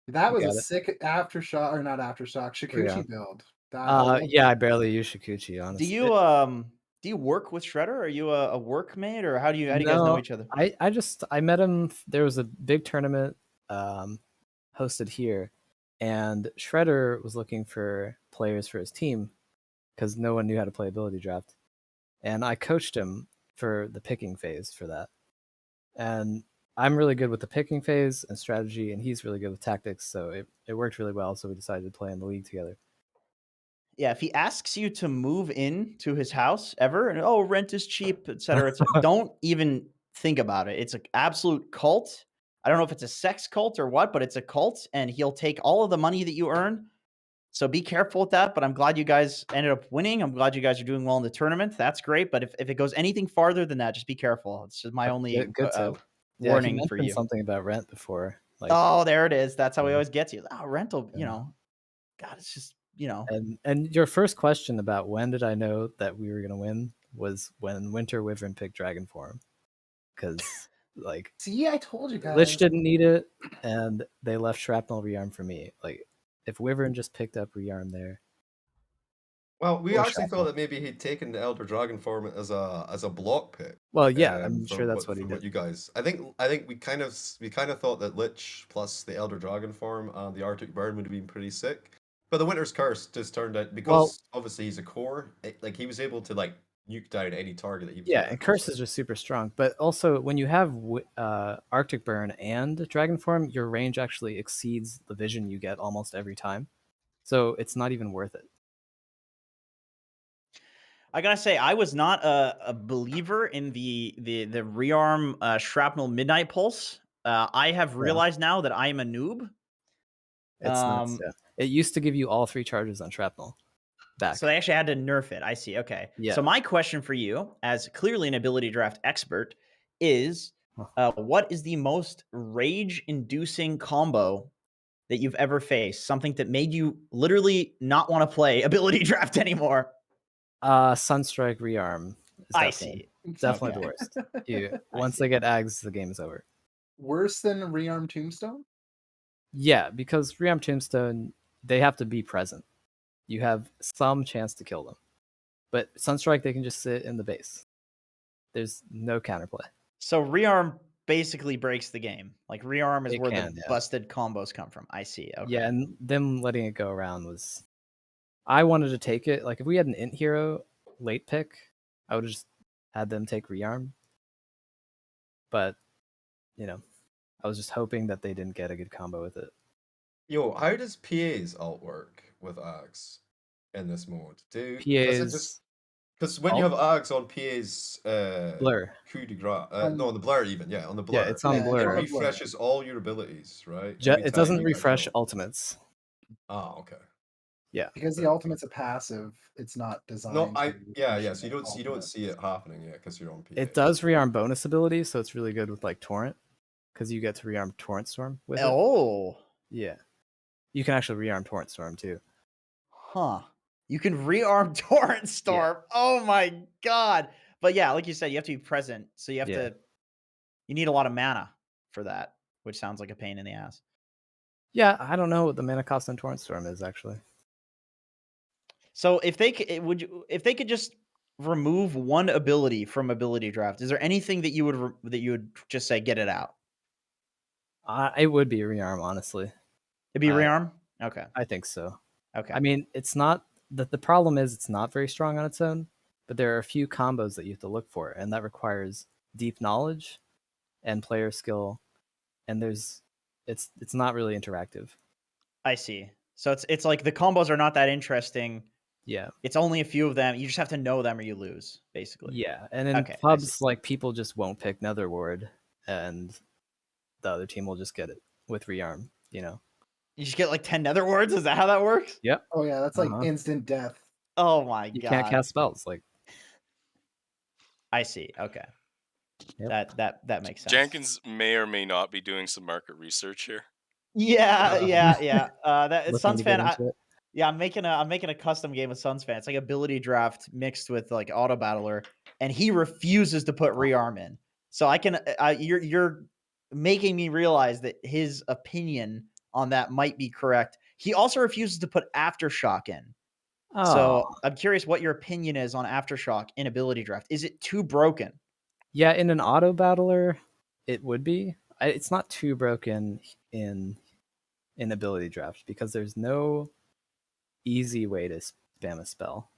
That You was a got it. sick aftershock, or not aftershock, Yeah. Shakuchi build. I love Yeah, that. I barely use Shikuchi, Do honestly. you Do you work with Shredder? Are you a workmate, or how do you guys know No, each other? I met him. There was a big tournament um, hosted here, and Shredder was looking for players for his team because no one knew how to play ability draft, and I coached him for the picking phase for that. And I'm really good with the picking phase and strategy, and he's really good with tactics, so it worked really well. So we decided to play in the league together. Yeah, if he asks you to move in to his house ever, and oh, rent is cheap, etc., don't even think about it. It's an absolute cult. I don't know if it's a sex cult or what, but it's a cult, and he'll take all of the money that you earn. So be careful with that. But I'm glad you guys ended up winning. I'm glad you guys are doing well in the tournament. That's great. But if it goes anything farther than that, just be careful. It's just my only Good tip. Yeah, he warning for mentioned you. something about rent before. Like, Oh, there it is. That's how he Yeah. always gets you. Oh, rental, Yeah. God, it's just, And your first question about when did I know that we were gonna win was when Winter Wyvern picked Dragon Form, because like See, I told you Lich guys. didn't need it, and they left Shrapnel Rearm for me. Like, if Wyvern just picked up Rearm there, Well, we or actually thought Shrapnel. that maybe he'd taken the Elder Dragon form as a block pick. Well, yeah, I'm sure that's what he From did. what you guys, I think we kind of thought that Lich plus the Elder Dragon form and the Arctic Burn would have been pretty sick. But the Winter's Curse just turned out, because obviously he's a core, like he was able to like nuke down any target that he was Yeah, getting and across Curse is just super strong. But also, when you have Arctic Burn and Dragon Form, your range actually exceeds the vision you get almost every time. So it's not even worth it. I gotta say, I was not a believer in the rearm shrapnel midnight pulse. I have Yeah. realized now that I am a noob. It's nuts. Yeah. It used to give you all 3 charges on Shrapnel back. So they actually had to nerf it. I see. Okay. Yeah. So my question for you, as clearly an ability draft expert, is what is the most rage-inducing combo that you've ever faced? Something that made you literally not want to play ability draft anymore? Sunstrike Rearm is I definitely see. definitely Okay. the worst. You I once see. they get Ags, the game is over. Worse than Rearm Tombstone? Yeah, because Rearm Tombstone, they have to be present. You have some chance to kill them. But Sunstrike, they can just sit in the base. There's no counterplay. So rearm basically breaks the game. Like rearm is It where can, the yeah. busted combos come from. I see. Okay. Yeah, and them letting it go around was. I wanted to take it. Like, if we had an int hero late pick, I would have just had them take Rearm. But, you know, I was just hoping that they didn't get a good combo with it. Yo, how does PA's alt work with Ags in this mode? Does it just, PA's because when you have Ags on PA's Blur. coup de grace, On- no, on the blur even, yeah, on the blur, Yeah, it's on Yeah, it Blur. on Blur. refreshes all your abilities, right? Every It time doesn't you guys refresh roll. ultimates. Ah, okay. Yeah. Because the Okay. ultimate's a passive, it's not designed. No, to yeah, refresh so you don't ultimate. see it happening yet because you're on PA. It does rearm bonus abilities, so it's really good with like Torrent, because you get to rearm Torrent Storm with it. Oh. Yeah. You can actually rearm Torrent Storm too. Huh. You can rearm Torrent Storm. Oh my god. But yeah, like you said, you have to be present. So you have Yeah. you need a lot of mana for that, which sounds like a pain in the ass. Yeah, I don't know what the mana cost on Torrent Storm is actually. So if they if they could just remove one ability from ability draft, is there anything that you would just say get it out? It would be rearm, honestly. It'd be I- rearm? Okay. I think so. Okay. I mean, it's not the problem is it's not very strong on its own, but there are a few combos that you have to look for, and that requires deep knowledge and player skill, and it's not really interactive. I see. So it's like the combos are not that interesting. Yeah. It's only a few of them. You just have to know them or you lose, basically. Yeah, and in Okay, I see. pubs, like, people just won't pick Nether Ward, and the other team will just get it with rearm. You know. You just get like 10 nether wards? Is that how that works? Yep. Oh yeah, that's like Uh-huh. instant death. Oh my You god. can't cast spells. Like, I see. Okay. Yep. That makes sense. Jenkins may or may not be doing some market research here. Yeah. That looking Suns to get fan. into it. Yeah, I'm making a custom game with Suns fan. It's like ability draft mixed with like auto battler, and he refuses to put rearm in. So I can you're making me realize that his opinion on that might be correct. He also refuses to put aftershock in. So Oh, I'm curious what your opinion is on Aftershock in ability draft. Is it too broken? yeah. In an auto battler, it would be. It's not too broken in ability draft because there's no easy way to spam a spell.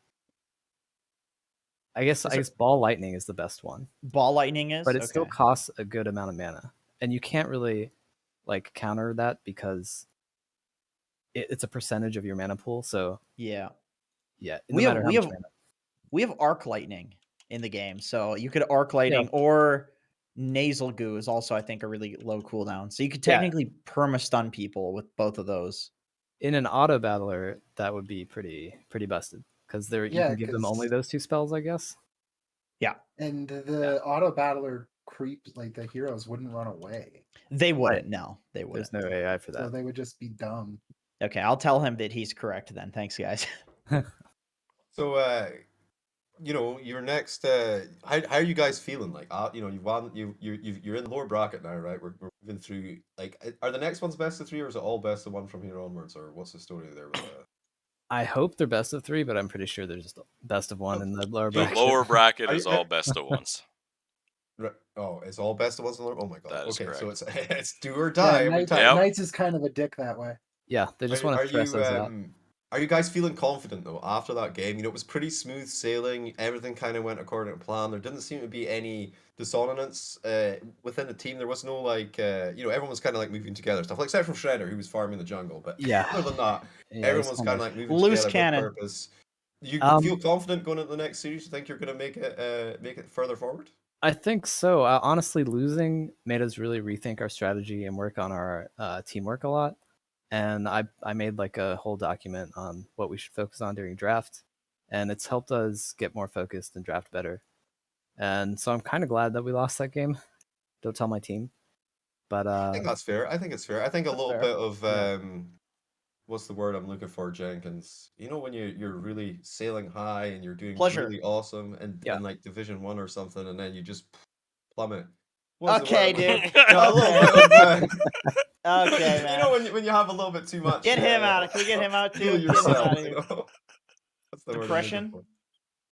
I guess ball lightning is the best one, Ball lightning is but it still okay. costs a good amount of mana, and you can't really like counter that because it's a percentage of your mana pool. So Yeah, yeah, no we have matter how we much have mana. we have arc lightning in the game, so you could arc Yeah, lightning or nasal goo is also I think a really low cooldown. So you could Yeah. technically perma stun people with both of those. in an auto battler, that would be pretty busted because you Yeah, can give them only 'cause those two spells, I guess. Yeah, and the auto battler creeps like the heroes wouldn't run away, they Right. wouldn't. No, they There's wouldn't. no AI for so that. they would just be dumb. Okay, I'll tell him that he's correct then. Thanks, guys. So, you know, your next, how are you guys feeling? Like, you know, you've won, you're in the lower bracket now, right? We're moving through. Like, are the next ones best of three, or is it all best of one from here onwards, or what's the story there with that? I hope they're best of 3, but I'm pretty sure there's just best of 1 Oh, in the lower The bracket. lower bracket Are is you, all best of ones. oh, it's all best of ones in the lower. Oh my God. That is Okay, so correct. it's do or Yeah, die every time. Yep. Knights is kind of a dick that way. Yeah, they just want Are to stress us out. are you guys feeling confident though after that game? You know, it was pretty smooth sailing. Everything kind of went according to plan. There didn't seem to be any dissonance within the team. There was no like you know, everyone was kind of like moving together stuff. Like except from Shredder, who was farming the jungle. But Yeah. other than that, Yeah, everyone he's was kind kind of of like moving Loose together with cannon. purpose. You feel Um, confident going into the next series? You think you're going to make it further forward? I think so. Honestly, losing made us really rethink our strategy and work on our teamwork a lot. And I made like a whole document on what we should focus on during draft, and it's helped us get more focused and draft better. And so I'm kind of glad that we lost that game. Don't tell my team, but I think that's fair. I think it's fair. I think a That's little fair. bit of Yeah. what's the word I'm looking for, Jenkins? You know when you're really sailing high and you're doing Pleasure. really awesome and Yeah. in like Division 1 or something, and then you just plummet. What's the Okay, word? dude. You know, a little Okay. bit of Okay, you man. know when you have a little bit too much. Get him out. Can we get him out Feel too? Get him yourself. out of You here. know, that's the word I'm looking Depression. for.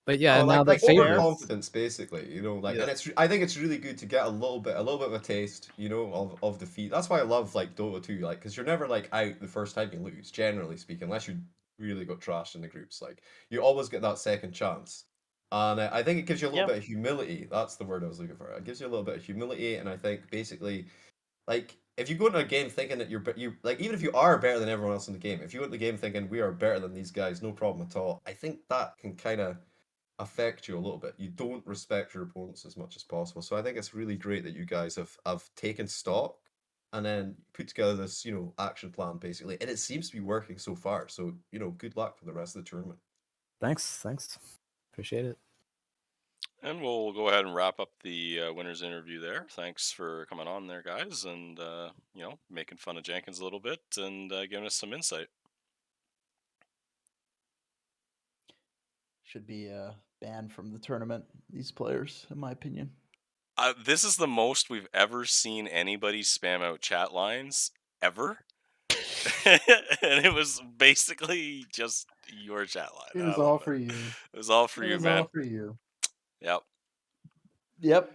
But yeah, Oh, and now like the That's fair. favorites. overconfidence, basically. You know, like, Yeah. and I think it's really good to get a little bit of a taste, you know, of defeat. That's why I love like Dota 2, like, because you're never like out the first time you lose, generally speaking, unless you really got trashed in the groups. Like, you always get that second chance, and I think it gives you a little Yeah. bit of humility. That's the word I was looking for. It gives you a little bit of humility, and I think basically, like, if you go into a game thinking that you like, even if you are better than everyone else in the game, if you go into the game thinking we are better than these guys, no problem at all. I think that can kind of affect you a little bit. You don't respect your opponents as much as possible. So I think it's really great that you guys have taken stock and then put together this, you know, action plan basically. And it seems to be working so far. So, you know, good luck for the rest of the tournament. Thanks. Appreciate it. And we'll go ahead and wrap up the winners interview there. Thanks for coming on there, guys, and you know, making fun of Jenkins a little bit and giving us some insight. Should be banned from the tournament, these players, in my opinion. This is the most we've ever seen anybody spam out chat lines ever. And it was basically just your chat line. It I was love all it. for you. It was all for It you, was man. all for you. Yep. Yep.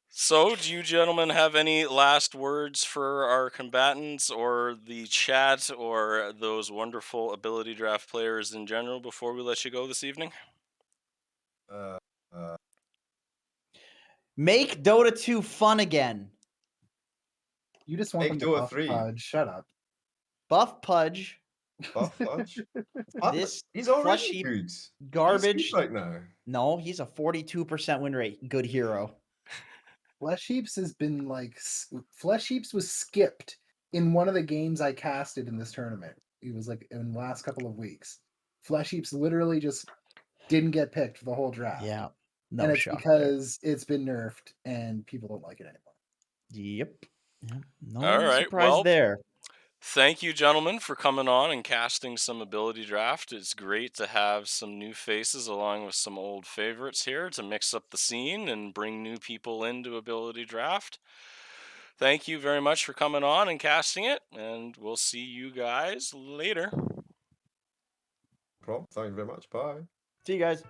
So, do you gentlemen have any last words for our combatants or the chat or those wonderful ability draft players in general before we let you go this evening? Uh, uh, Make Dota 2 fun again. You just want Make them to Dota buff 3. Pudge. Shut up. Buff Pudge. Buff Fudge. This He's Flush already Sheep good. He's good garbage. right now. No, he's a 42% win rate. Good hero. Flesh Heaps has been like Flesh Heaps was skipped in one of the games I casted in this tournament. It was like in the last couple of weeks. Flesh Heaps literally just didn't get picked for the whole draft. Yeah. No and it's shock there. because it's been nerfed and people don't like it anymore. Yep. No All right. surprise Well, there. thank you, gentlemen, for coming on and casting some ability draft. It's great to have some new faces along with some old favorites here to mix up the scene and bring new people into ability draft. Thank you very much for coming on and casting it, and we'll see you guys later. problem. Thank you very much. Bye. See you guys.